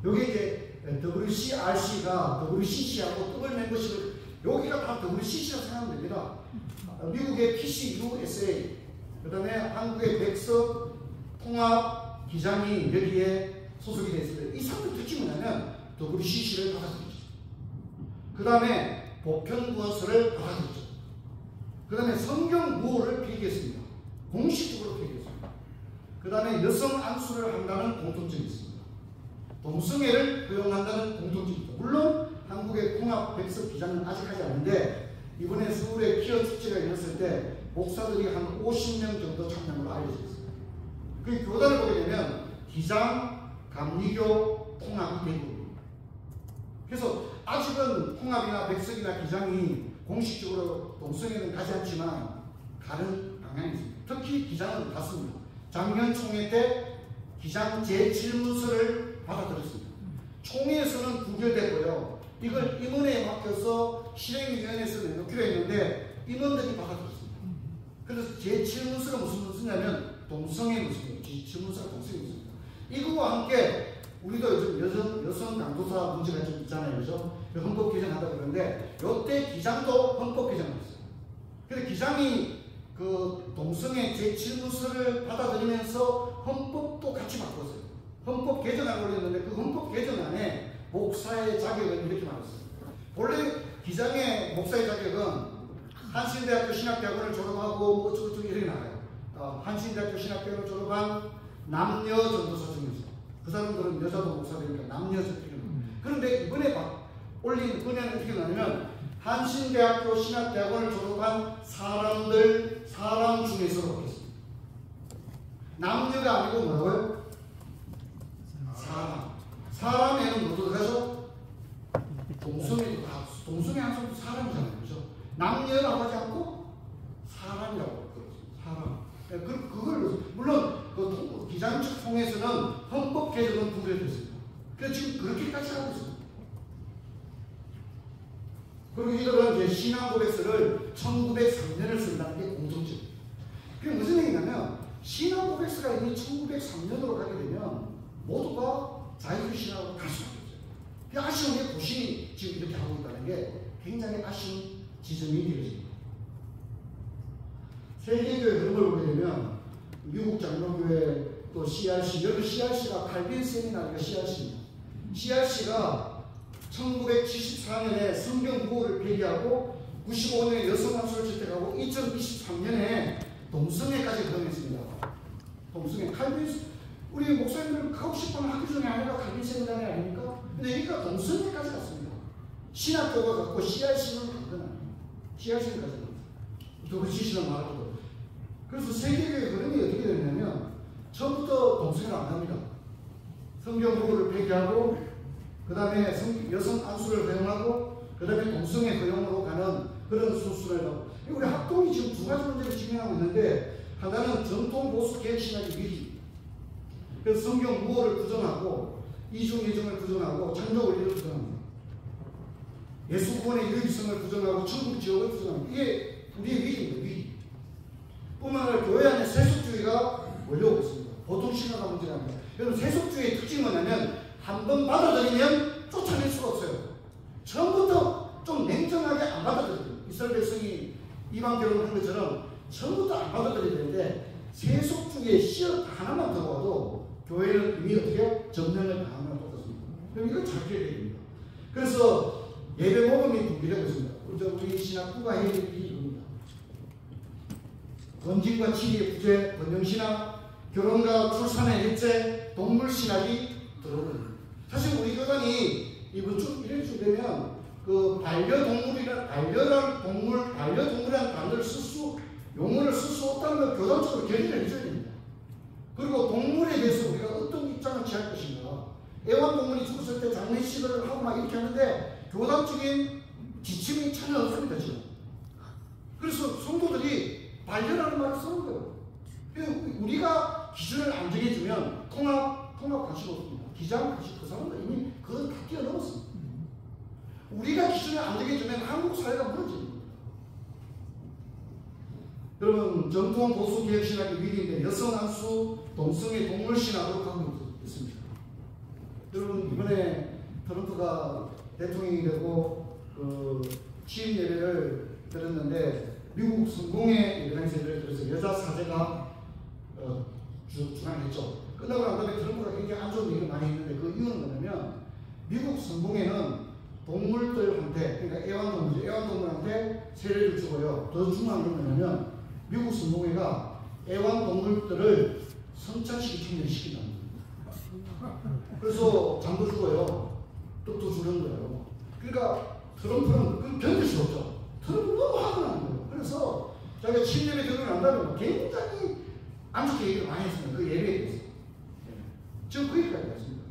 요게 이제 WCRC가 WCC하고 더블 멤버십을 여기가 다 WCC라고 생각하면 됩니다. 미국의 PCUSA, 그 다음에 한국의 백석 통합 기장이 여기에 소속이 되어 있습니다. 이 사람들 특징이 뭐냐면 WCC를 받아들이죠. 그 다음에 보편구원서를 받아들이죠. 그 다음에 성경구호를 폐기했습니다. 공식적으로 폐기했습니다. 그 다음에 여성 안수를 한다는 공통점이 있습니다. 동성애를 허용한다는 공통점이 있습니다. 물론 한국의 통합 백석 기장은 아직 하지 않는데 이번에 서울에 퀴어 축제가 열렸을 때 목사들이 한 50명 정도 참여한 걸로 알려져 있습니다. 그 교단을 보게 되면 기장, 감리교, 통합이 대부분입니다. 그래서 아직은 통합이나 백석이나 기장이 공식적으로 동성애는 가지 않지만 가는 방향이 있습니다. 특히 기장은 같습니다. 작년 총회 때 기장 제7문서를 받아들였습니다. 총회에서는 부결됐고요. 이걸 임원회에 맡겨서 실행위원회에서 내놓기로 했는데 임원들이 받아들였습니다. 그래서 제7문서가 무슨 문서냐면 동성애 문서입니다. 제7문서가 동성애 문서입니다. 이거와 함께 우리도 요즘 여성 강도사 문제가 좀 있잖아요. 그죠? 헌법 개정한다고 그러는데 요때 기장도 헌법 개정을 했어요. 그래서 기장이 그 동성애 제7문서를 받아들이면서 헌법도 같이 바꿨어요. 헌법 개정안을 올렸는데 그 헌법 개정안에 목사의 자격은 이렇게 말했어요. 원래 기장의 목사의 자격은 한신대학교 신학대학원을 졸업하고 뭐 어쩌고저쩌고 이렇게 나와요. 한신대학교 신학대학원을 졸업한 남녀 전도사 중에서 그 사람들은 여자도 목사되니까 남녀 전도사. 그런데 이번에 올린 건에는 어떻게 나냐면 한신대학교 신학대학원을 졸업한 사람 중에서 그렇습니다. 남녀가 아니고 뭐라고요? 사람에는 뭐 들어가죠? 동성애도 다 동성애 항상 사람이잖아요. 그죠? 남녀라고 하지 않고 사람이라고 그러죠. 사람. 그걸 물론 그 기장 측 통해서는 헌법 개정은 부결됐습니다. 그래서 지금 그렇게까지 하고 있습니다. 그리고 이들은 이제 신앙 고백서를 1903년을 쓴다는 게 공통점입니다. 그게 무슨 얘기냐면 신앙 고백서가 이미 1903년으로 가게 되면 모두가 자유주의 신앙으로 갈 수밖에 없어요. 그 아쉬운 게 고신이 지금 이렇게 하고 있다는 게 굉장히 아쉬운 지점이 되어집니다. 세계교회 그런 걸 보게 되면 미국 장로교회 또 CRC, 여기 CRC가 칼빈 세미나리가 CRC입니다. CRC가 1974년에 성경 구호를 폐기하고 95년에 여성 안수를 채택하고 2023년에 동성애까지 허용했습니다. 동성애 칼빈 우리 목사님들 하고 싶으면 하기 전에 아니라 칼빈 세미나리 아닙니까? 근데 여기가 동성애까지 갔습니다. 신학교가 갔고 CRC는 간 건 아니에요. CRC는 가지 않습니다. 그 지시는 말하고. 그래서 세계교회 그림이 어떻게 되냐면 처음부터 동성애를 안 합니다. 성경 구호를 폐기하고 그 다음에 여성 안수를 허용하고 그 다음에 동성애 허용으로 가는 그런 수순을 하고 우리 학동이 지금 두 가지 문제를 직면하고 있는데 하나는 전통 보수 개혁신학의 위기 그래서 성경 구호를 부정하고 이중예정을 부정하고 창조 원리를 부정합니다. 예수 구원의 유일성을 부정하고 천국 지옥을 부정합니다. 이게 우리의 위기입니다. 위기. 뿐만 아니라 교회 안에 세속주의가 몰려오고 있습니다. 보통 신화가 문제가 아닙니다. 여러분 세속주의의 특징이 뭐냐면 한번 받아들이면 쫓아낼 수가 없어요. 처음부터 좀 냉정하게 안 받아들여요. 이스라엘 백성이 이방 결혼을 한 것처럼 처음부터 안 받아들여야 되는데 세속주의의 씨앗 하나만 들어와도 교회는 이미 어떻게 전면을 당하면 똑같습니다. 그럼 이걸 잘 기억해야 됩니다. 그래서 예배 모금이 붕괴되고 있습니다. 우리 신학부가 해야 될 일이 이겁니다. 건진과 치리의 부재, 번영신학, 결혼과 출산의 해체, 동물신학이 들어오거든요. 사실 우리 교단이 이번 주 이런 주 되면 그 반려동물이란 단어를 용어를 쓸 수 없다는 걸 교단적으로 결의를 해줘야 됩니다. 그리고 동물에 대해서 우리가 어떤 입장을 취할 것인가. 애완동물이 죽었을 때 장례식을 하고 막 이렇게 하는데 교단적인 지침이 전혀 없습니다 지금. 그래서 성도들이 반려라는 말을 쓰는 거예요. 우리가 기준을 안 정해주면 통합 관심 없습니다. 기장 관심 그 사람들 이미 그걸 다 뛰어넘었습니다. 우리가 기준을 안 정해주면 한국 사회가 무너집니다. 여러분 정통 보수 개혁 신학의 위기인데 여성 안수, 동성애, 동물 신학으로 가고 있습니다. 여러분 이번에 트럼프가 대통령이 되고 취임 예배를 들었는데 미국 성공의 예배를 들어서 여자 사제가 주관했죠. 끝나고 난 다음에 트럼프가 굉장히 안 좋은 얘기를 많이 했는데 그 이유는 뭐냐면 미국 성공에는 동물들한테 그러니까 애완동물한테 세례를 주고요. 더 중요한 건 뭐냐면 미국 성공회가 애완동물들을 성찬식이 청년시킨다는 거예요. 그래서 잠도 죽어요. 떡도 주는 거예요. 그러니까 트럼프는 견딜 수 없죠. 트럼프는 너무 화가 나는 거예요. 그래서 자기가 7년에 결혼을 한다면 굉장히 안 좋게 얘기를 많이 했습니다. 그 예배에 대해서. 지금 그 얘기까지 했습니다.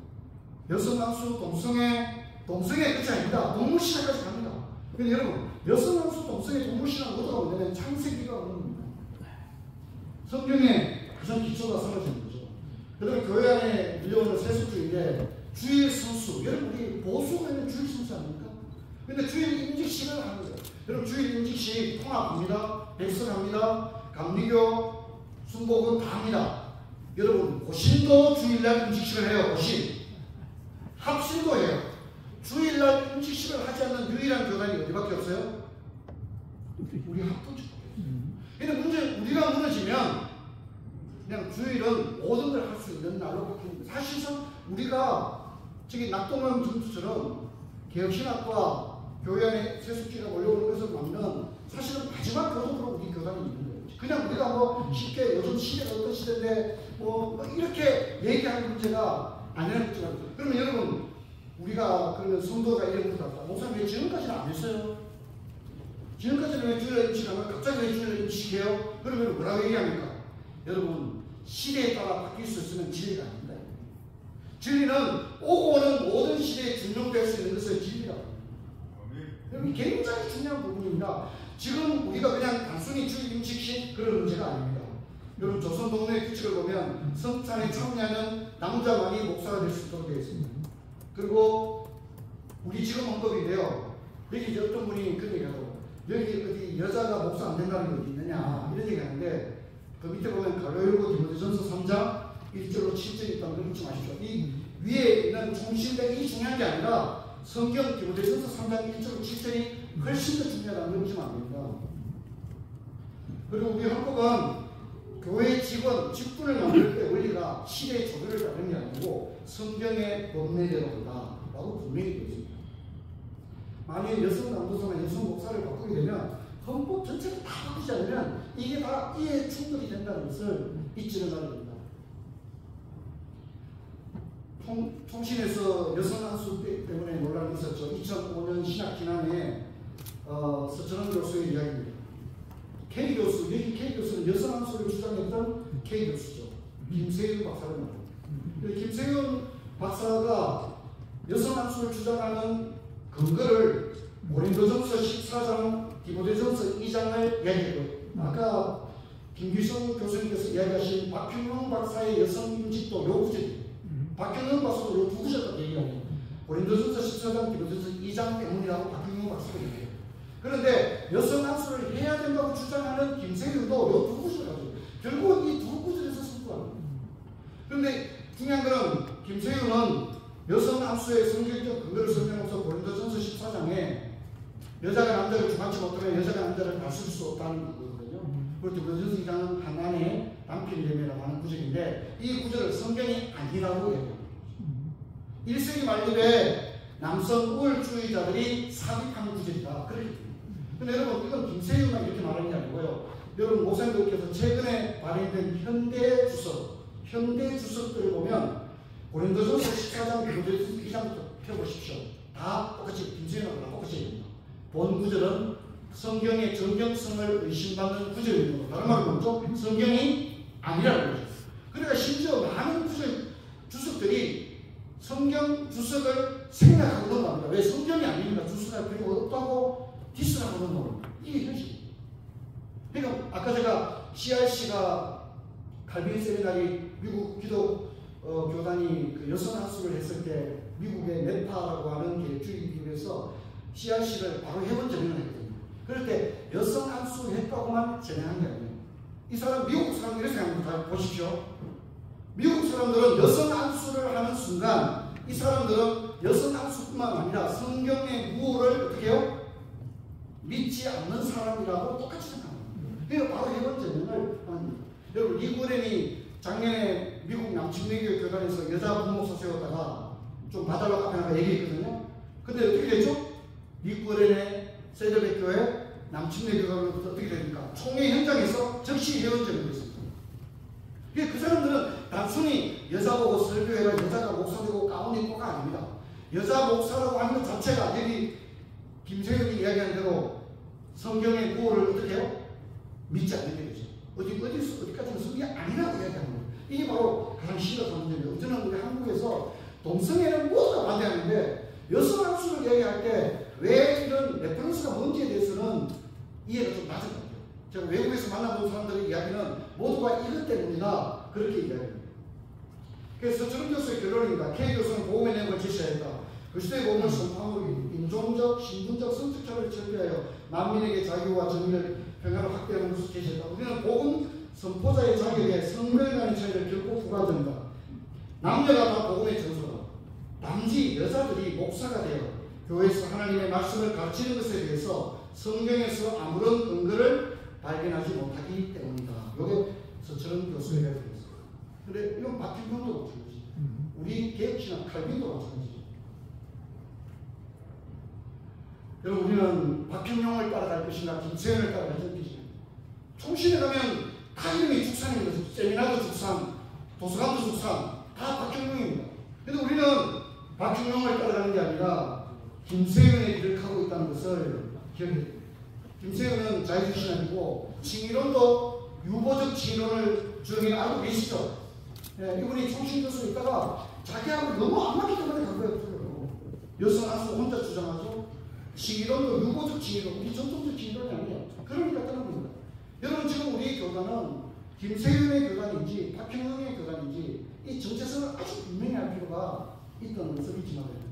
여성 안수 동성애 끝이 아닙니다. 동물신앙까지 갑니다. 근데 여러분, 여성 안수 동성애 동물신앙 어디가 오냐면 창세기가 오는 겁니다. 성경에 가장 기초가 사라지는 거죠. 그 다음에 교회 안에 밀려오는 세속주의인데 주일 선수, 여러분 우리 보수교회는 주일 선수 아닙니까? 근데 주일 임직식을 하는 거예요. 여러분 주일 임직식 통합합니다. 백설합니다. 감리교, 순복음 다 합니다. 여러분 고신도 주일날 임직식을 해요. 고신. 합신도 해요. 주일날 임직식을 하지 않는 유일한 교단이 어디밖에 없어요? 우리 합동주밖에 없어요. 근데 문제 우리가 무너지면 그냥 주일은 모든 걸 할 수 있는 날로 바뀝니다. 사실상 우리가 저기 낙동강 전투처럼 개혁신학과 교회 안에 세속주의가 올라오는 것을 막는 사실은 마지막 교도로 우리 교단이 있는 거예요. 그냥 우리가 뭐 쉽게 요즘 시대가 어떤 시대인데 뭐 이렇게 얘기하는 문제가 아니라는 거죠. 그러면 여러분 우리가 그러면 성도가 이런 것도 같다. 목사님 왜 지금까지는 안 했어요? 지금까지는 왜 주일날 임식하면 갑자기 왜 주일날 임식해요? 그러면 뭐라고 얘기합니까? 여러분 시대에 따라 바뀔 수 있으면 진리가 아닙니다. 진리는 오고 오는 모든 시대에 준용될 수 있는 것을 진리라고 합니다. 여러분 굉장히 중요한 부분입니다. 지금 우리가 그냥 단순히 주일 임식식 그런 문제가 아닙니다. 여러분 조선 동네 규칙을 보면 성찬에 참여하는 남자만이 목사가 될 수 있도록 되어 있습니다. 그리고 우리 지금 헌법인데요. 여기 이제 어떤 분이 그런 얘기하더라고요. 여기 어디 여자가 목사 안 된다는 게 어디 있느냐 이런 얘기 하는데 그 밑에 보면 갈로열고 디모데전서 3장 1절로 7절이 있다는 걸 잊지 마십시오. 이 위에 있는 중심된 이 중요한 게 아니라 성경 디모데전서 3장 1절로 7절이 훨씬 더 중요하다는 걸 잊으면 안 됩니다. 그리고 우리 헌법은 교회 직원, 직분을 만들 때 원리가 시대의 조별을 따르는 게 아니고 성경의 법례대로 한다 라고 분명히 되어 있습니다. 만약에 여성 남도사나 여성 목사를 바꾸게 되면 헌법 전체를 다 바꾸지 않으면 이게 다 이해 충돌이 된다는 것을 잊지는 말아야 됩니다. 통신에서 여성 안수 때문에 논란이 있었죠. 2005년 신학 기난에 서천원 교수의 이야기입니다. K 교수, 여기 K 교수는 여성 안수를 주장했던 K 교수죠. 김세윤 박사를 말합니다. 김세윤 박사가 여성 안수를 주장하는 근거를 고린도전서 14장, 디모데전서 2장을 이야기했고요. 아까 김규성 교수님께서 이야기하신 박형룡 박사의 여성 임직도 요 구절이에요. 박형룡 박사도 요 두 구절까지 얘기하네요. 고린도전서 14장, 디모데전서 2장 때문이라고 박형룡 박사가 얘기해요. 그런데 여성 안수를 해야 된다고 주장하는 김세윤도 요 두 구절을 가지고 결국은 이 두 구절에서 승부합니다. 그런데 중요한 것은 김세윤은 여성 안수의 성경적 근거를 설명하면서 고린도전서 14장에 여자가 남자를 중하지 못하면 여자가 남자를 다스릴 수 없다는 거거든요. 그리고 디모데전서 2장은 하나님의 남편됨이라고 하는 구절인데 이 구절을 성경이 아니라고 얘기합니다. 1세기 말년에 남성 우월주의자들이 삽입한 구절이다. 근데 여러분 이건 김세윤만 이렇게 말하는 게 아니고요. 여러분 목사님들께서 최근에 발행된 현대 주석들을 보면 고린도전서 14장, 디모데전서 2장부터 펴보십시오. 다 똑같이 김세윤하고 똑같이 얘기합니다. 본 구절은 성경의 정경성을 의심받는 구절입니다. 다른 말로 뭐죠? 성경이 아니라는 거죠. 그러니까 심지어 많은 주석들이 성경 주석을 생략하고 넘어갑니다. 왜? 성경이 아닙니다. 주석할 필요가 없다고 디스하고 넘어갑니다. 이게 현실입니다. 그러니까 아까 제가 CRC가 칼빈 세미나리 미국 기독 교단이 그 여성 안수를 했을 때 미국의 네파라고 하는 개주의 기구에서 CRC를 바로 해본 전형을 했거든요. 그럴 때 여성 안수 했다고만 전형한 게 아니에요. 이 사람 미국 사람들 이렇게 생각합니다. 보십시오. 미국 사람들은 여성 안수를 하는 순간 이 사람들은 여성 안수뿐만 아니라 성경의 무호를 어떻게 해요? 믿지 않는 사람이라고 똑같이 생각합니다. 그러니까 바로 해본 전형을 합니다. 여러분 리그렌이 작년에 미국 남침내교 교단에서 여자 부목사 세웠다가 좀 봐달라고 앞에 나가 얘기했거든요. 근데 어떻게 되죠? 리그렌의 세대백 교회 남침내교단으로부터 어떻게 됩니까? 총회 현장에서 즉시 회원제를 했습니다. 그 사람들은 단순히 여자 보고 설교해라, 여자가 목사 되고 가운 입고가 아닙니다. 여자 목사라고 하는 것 자체가 여기 김세혁이 이야기한 대로 성경의 구호를 어떻게 해요? 믿지 않는 거죠. 어디까지는 성경이 아니라고 이야기하는 거예요. 이게 바로 가장 심각한 문제예요. 어쩌면 우리 한국에서 동성애는 모두가 반대하는데 여성 학술을 이야기할 때 왜 이런 레퍼런스가 뭔지에 대해서는 이해가 좀 낮은 것 같아요. 제가 외국에서 만나본 사람들의 이야기는 모두가 이것 때문이다 그렇게 이야기합니다. 그래서 서철훈 교수의 결론입니다. K 교수는 보험의 내용을 제시하였다. 그 시대의 보험을 선포함으로 인종적, 신분적, 성적 차별을 철폐하여 만민에게 자유와 정의를 평화로 확대하는 것을 제시했다. 우리는 복음 선포자의 자격에 성별 간의 차이를 결코 부과한다. 남녀가 다 복음의 전수다. 단지 여자들이 목사가 되어 교회에서 하나님의 말씀을 가르치는 것에 대해서 성경에서 아무런 근거를 발견하지 못하기 때문이다. 이게 서철훈 교수의 이야기였어요. 근데 이건 박형용도 마찬가지죠. 우리 개혁신학 칼빈도 마찬가지죠. 여러분 우리는 박형용을 따라갈 것인가 김세현을 따라갈 것인가. 총신에 가면 다 이름이 죽산입니다. 세미나도 죽산, 도서관도 죽산, 다 박형용입니다. 근데 우리는 박형용을 따라가는 게 아니라 김세현의 길을 가고 있다는 것을 기억해야 됩니다. 김세현은 자유신학이고 칭의론도 유보적 칭의론을 주장해 알고 계시죠? 네, 이분이 총신 교수로 있다가 자기하고 너무 안 맞기 때문에 간 거예요. 여성 안수 혼자 주장하죠. 칭의론도 유보적 칭의론, 우리 전통적 칭의론이 아니에요. 그러니까 떠난 겁니다. 여러분 지금 우리 교단은 김세윤의 교단인지 박형영의 교단인지 이 정체성을 아주 분명히 할 필요가 있다는 것을 잊지 말아야 됩니다.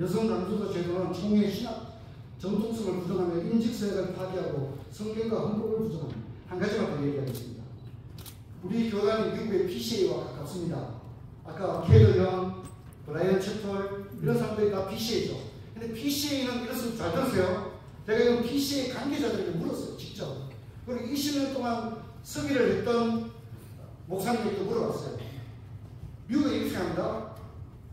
여성 강조자 제도는 총회 신학 정통성을 부정하며 인직서약을 파기하고 성경과 헌법을 부정합니다. 한 가지만 더 얘기하겠습니다. 우리 교단이 미국의 PCA와 가깝습니다. 아까 캐더형, 브라이언 채털 이런 사람들이 다 PCA죠. 근데 PCA는 이렇습니다. 잘 들으세요. 제가 이건 PCA 관계자들에게 물었어요. 직접. 그리고 20년 동안 서기를 했던 목사님에게 물어봤어요. 미국에 이렇게 합니다.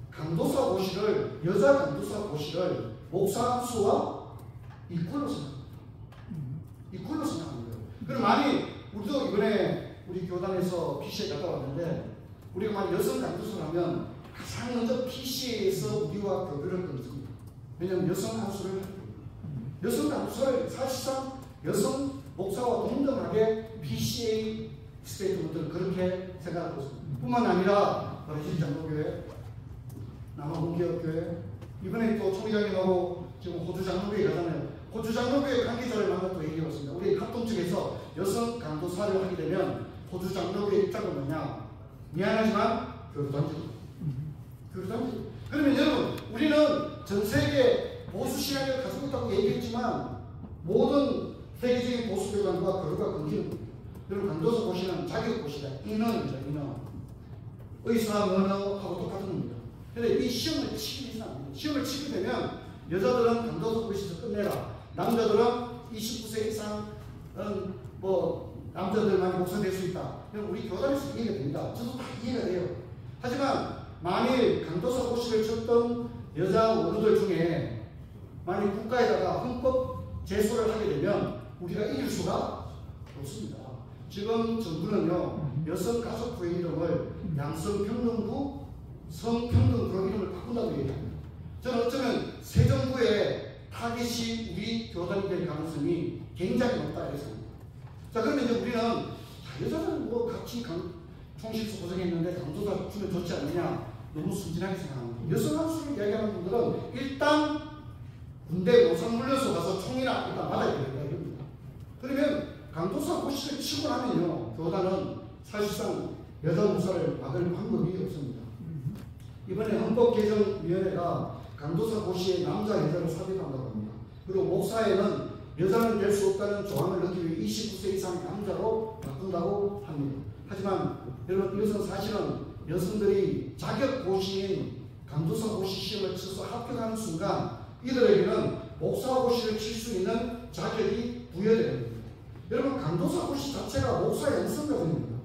강도사 고시를, 여자 강도사 고시를 목사 수와 이꼴로 생각합니다. 이꼴로 생각하는 거예요. 그럼 많이 우리도 이번에 우리 교단에서 PCA 갔다 왔는데 우리가 만약 여성 강도사를 하면 가장 먼저 PCA에서 우리와 교류를 끊습니다. 왜냐하면 여성 한수를 할 거예요. 여성 강도사를 사실상 여성 목사와 동등하게 PCA 스테이트먼트를 그렇게 생각하고 있습니다. 뿐만 아니라 브라질 장로교회, 남아공개혁교회, 이번에 또 총회장님하고 지금 호주 장로교회 가잖아요. 호주 장로교회 관계자를 만나서 얘기해봤습니다. 우리 합동 측에서 여성 강도사를 하게 되면 호주 장로교회 입장은 뭐냐? 미안하지만 교류단지. 교류단지. 그러면 여러분, 우리는 전 세계 보수 신앙을 가지고 있다고 얘기했지만 모든 세계적인 보수 교단과 교류가 끊기는 겁니다. 여러분, 강도사 고시는 자격 고시다. 인원이죠, 인원. 의사, 면허하고 똑같은 겁니다. 근데 이 시험을 치게 되지 않습니다. 시험을 치게 되면 여자들은 강도사 고시에서 끝내라. 남자들은 29세 이상은 남자들만 목사될 수 있다. 우리 교단에서 이해가 됩니다. 저도 다 이해가 돼요. 하지만 만일 강도사 고시를 쳤던 여자 원우들 중에 만일 국가에다가 헌법 제소를 하게 되면 우리가 이길 수가 없습니다. 지금 정부는요, 여성가족부의 이름을 양성평등부, 성평등부로 이름을 바꾼다고 얘기합니다. 저는 어쩌면 새 정부의 타깃이 우리 교단이 될 가능성이 굉장히 높다 이렇게 생각합니다. 자, 그러면 이제 우리는 여자들은 뭐 같이 총실수 고생했는데 강도사 주면 좋지 않느냐, 너무 순진하게 생각합니다. 여성 학술을 이야기하는 분들은 일단 군대 모성 물려서 가서 총이나 일단 받아야 된다 이겁니다. 그러면 강도사 고시를 치고 나면요, 교단은 사실상 여자 목사를 막을 방법이 없습니다. 이번에 헌법개정위원회가 강도사 고시에 남자, 여자를 삽입한다고 합니다. 그리고 목사에는 여자는 될 수 없다는 조항을 넣기 위해 29세 이상 남자로 바꾼다고 합니다. 하지만 여러분, 이것은 사실은 여성들이 자격 고시인 강도사 고시 시험을 쳐서 합격하는 순간 이들에게는 목사 고시를 칠 수 있는 자격이 부여되는 겁니다. 여러분, 강도사 고시 자체가 목사 양성 과정입니다.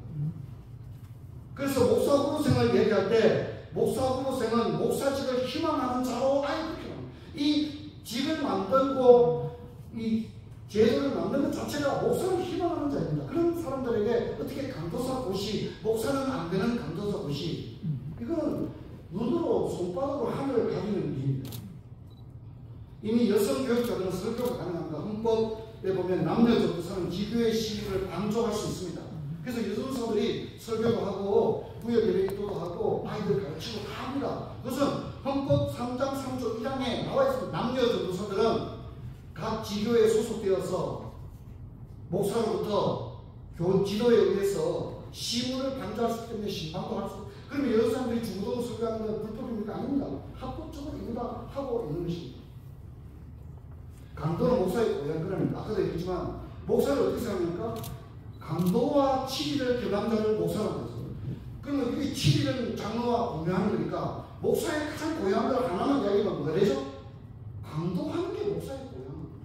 그래서 목사 후보생을 얘기할 때 목사 후보생은 목사직을 희망하는 자로 아예 그렇게 합니다. 이 직을 만들고 이 제도를 만드는 것 자체가 목사를 희망하는 자입니다. 그런 사람들에게 어떻게 강도사 고시, 목사는 안 되는 강도사 고시, 이거는 눈으로 손바닥으로 하늘을 가리는 일입니다. 이미 여성 교육자들은 설교가 가능합니다. 헌법에 보면 남녀 전도사는 기교의 시위를 강조할 수 있습니다. 그래서 여성사들이 설교도 하고 구역 예배 기도도 하고 아이들 가르치고 다 합니다. 그것은 헌법 3장 3조 1항에 나와 있습니다. 남녀 전도사들은 각 지교에 소속되어서 목사로부터 지도에 의해서 시문을 강조할 수 있기 때문에 심판도 할 수. 그러면 여러 사람들이 중고등 설교하는 건 불법입니까? 아닙니다. 합법적으로 이루다 하고 있는 것입니다. 강도는 목사의 고유한 거랍니다. 아까도 얘기했지만 목사를 어떻게 생각합니까? 강도와 7일을 교감자를 목사라고 했어요. 그러면 이게 7일은 장로와 공유하는 거니까 목사의 가장 고유한 걸 하나만 이야기하면 뭐가 되죠? 강도하는 게 목사의 고유한 겁니다.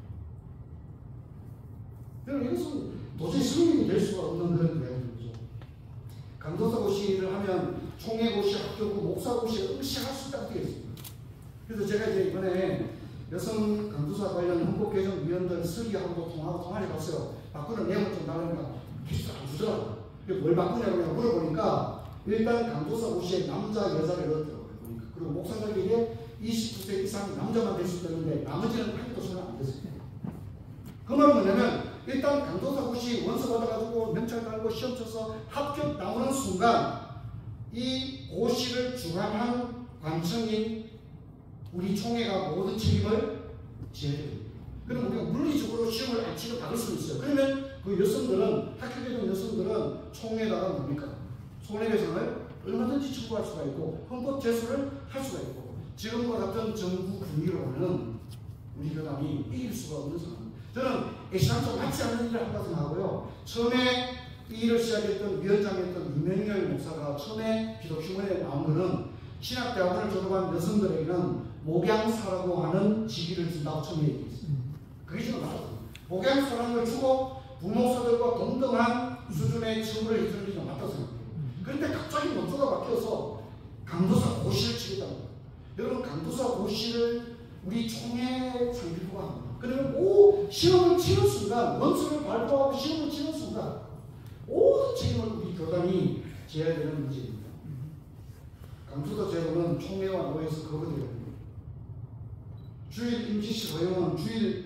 여러분 이것은 도저히 성립이 될 수가 없는 그런 이야기죠. 강도사 고시를 하면 총회 고시 합격고 목사 고시에 응시할 수 있다고 되어 있습니다. 그래서 제가 이제 이번에 여성 강도사 관련 헌법 개정 위원들 서기하고도 통화를 해봤어요. 바꾸는 내용을 좀 나누니까 계속 안 주더라고요. 뭘 바꾸냐고 물어보니까 일단 강도사 고시에 남자 여자를 넣었더라고요. 그리고 목사들에게 29세 이상 남자만 될 수 있는데 나머지는 하기도 소용 안 됐습니다. 그 말은 뭐냐면 일단 강도사 고시 원서 받아가지고 명찰 달고 시험 쳐서 합격 나오는 순간 이 고시를 주관한 관청인 우리 총회가 모든 책임을 져야 됩니다. 그럼 우리가 물리적으로 시험을 안 치고 받을 수 있어요. 그러면 그 여성들은, 학교교정 여성들은 총회에다가 뭡니까? 손해배상을 얼마든지 청구할 수가 있고 헌법 제소를 할 수가 있고 지금과 같은 정부 분위기로는 우리 교단이 이길 수가 없는 상황입니다. 저는 애시당초 맞지 않는 일을 한다고 생각하고요. 처음에 이 일을 시작했던 위원장이었던 유명열 목사가 처음에 기독휴먼에 나온 것은 신학대학원을 졸업한 여성들에게는 목양사라고 하는 직위를 준다고 처음에 얘기했습니다. 그게 지금 맞았습니다. 목양사라는 걸 주고 부목사들과 동등한 수준의 처우를 해주는 게 맞다고 생각해요. 그런데 갑자기 원조가 바뀌어서 강도사 고시를 치겠다는 거예요. 여러분 강도사 고시를 우리 총회 상비부가 합니다. 그러면 시험을 치는 순간 원서를 발표하고 시험을 치는 순간 모든 책임을 우리 교단이 져야 되는 문제입니다. 강도사 제도는 총회와 노회에서 거부되어야 됩니다. 주일 임시시 허용은 주일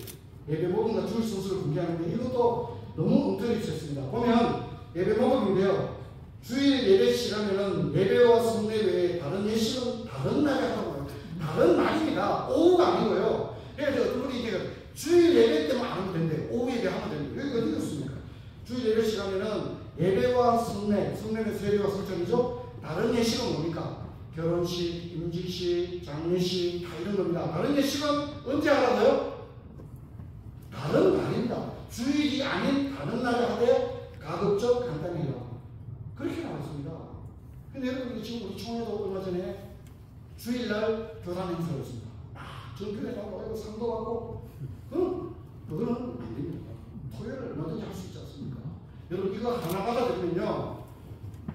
예배 모금과 주일 선수를 공개하는데 이것도 너무 엉터리 있었습니다. 보면 예배 모금인데요. 주일 예배 시간에는 예배와 성례 외에 다른 예식은 다른 날에 하라고 해요. 다른 날입니다. 오후가 아니고요. 그래서 어떤 분이 이제 주일 예배 때만 안 하면 된대. 오후 예배 하면 됩니다. 여기 어디 있습니까? 주일 예배 시간에는 예배와 성례, 성례는 세례와 성찬이죠. 다른 예식은 뭡니까? 결혼식, 임직식, 장례식 다 이런 겁니다. 다른 예식은 언제 하라고요? 다른 날입니다. 주일이 아닌 다른 날에 하되 가급적 간단히 해요. 그렇게 나왔습니다. 근데 여러분 지금 우리 총회도 얼마 전에 주일날 교단 행사를 했습니다. 전편에 가고 상도 받고 그거는 안 됩니다. 토요일에 얼마든지 할 수 있지 않습니까? 여러분 이거 하나 받아들이면요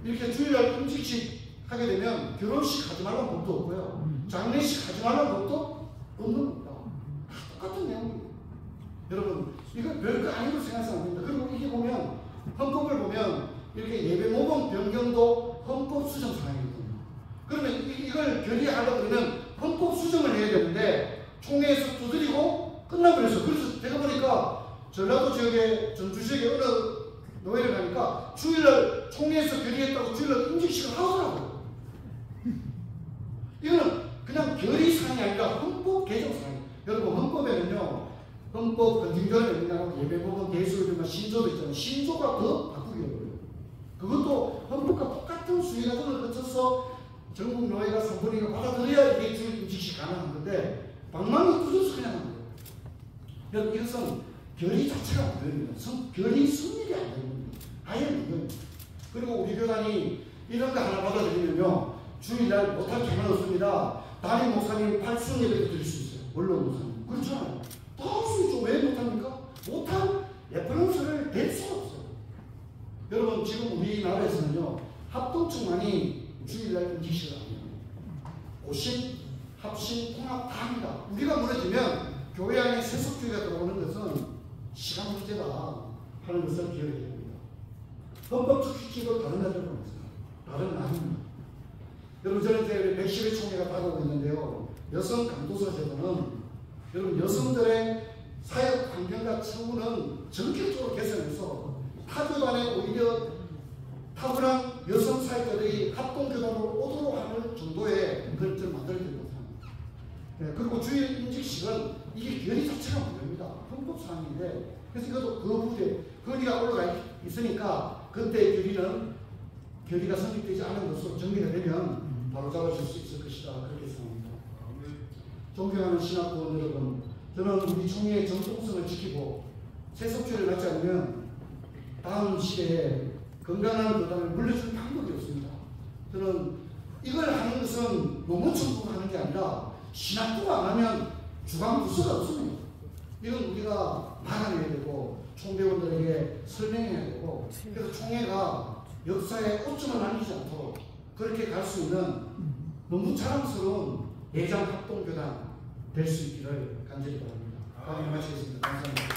이렇게 주일날 임직식 하게 되면 결혼식 하지 말라는 법도 없고요. 장례식 하지 말라는 법도 없는 겁니다. 다 똑같은 내용입니다. 여러분 이거 별거 아니고 생각하면 안 됩니다. 그리고 이게 보면 헌법을 보면 이렇게 예배 모금 변경도 헌법 수정 사항이거든요. 그러면 이걸 결의하려고 그러면 헌법 수정을 해야 되는데 총회에서 두드리고 끝나버렸어요. 그래서 제가 보니까 전라도 지역에 전주 지역에 어느 노예를 가니까 주일날 총회에서 결의했다고 주일날 임직식을 하더라고요. 이거는 그냥 결의사항이 아니라 헌법 개정사항이에요. 여러분 헌법에는요 헌법 건진결에 있냐고 예배법은 대수를 신조도 있잖아요. 신조가 더 바꾸기 어려워요. 그것도 헌법과 똑같은 수위 과정을 거쳐서 전국 노예가 3분의 2가 받아들여야 이게 주일 임직식 가능한 건데 방망이 뚫어서 그냥 하는 거예요. 여러분 이것은 결의 자체가 안 됩니다. 결의 성립이 안 됩니다. 아예 안 됩니다. 그리고 우리 교단이 이런 거 하나 받아들이면요 주일날 못할 게 하나 없습니다. 담임 목사님 8순 예배도 드릴 수 있어요. 원로 목사님. 그렇잖아요. 다 할 수 있죠. 왜 못합니까? 못한 레퍼런스를 댈 수가 없어요. 여러분 지금 우리나라에서는요 합동청만이 주일날 임직식을 합니다. 고신, 합신, 통합 다 합니다. 우리가 무너지면 교회 안에 세속주의가 들어오는 것은 시간 문제다 하는 것을 기억해야 됩니다. 헌법적 취지도 다른 나라들은 없어요. 다른 나라입니다. 여러분 저는 이제 110회 총회가 다가오고 있는데요. 여성 강도서 제도는 여러분 여성들의 사역 환경과 처우는 전격적으로 개선해서 타교단에 오히려 타고난 여성 사역자들이 합동교단으로 오도록 하는 정도의 것들을 만들어야 된다고 생각합니다. 네, 그리고 주일 임직식은 이게 결의 자체가 문제입니다. 헌법사항인데 그래서 이것도 그 부분에 건의가 올라가 있으니까 그때 결의가 성립되지 않은 것으로 정리가 되면 바로 잡아줄 수 있을 것이다 그렇게 생각합니다. 존경하는 신학부원 여러분, 저는 우리 총회의 정통성을 지키고 세속주의를 갖지 않으면 다음 시대에 건강한 교단을 물려줄 방법이 없습니다. 저는 이걸 하는 것은 노무청부가 하는 게 아니라 신학부가 안 하면 주관부서가 없습니다. 이건 우리가 막아내야 되고 총대원들에게 설명해야 되고 그래서 총회가 역사에 오점을 남기지 않도록 그렇게 갈 수 있는 너무 자랑스러운 내장 합동교단 될 수 있기를 간절히 바랍니다. 강의 마치겠습니다. 감사합니다.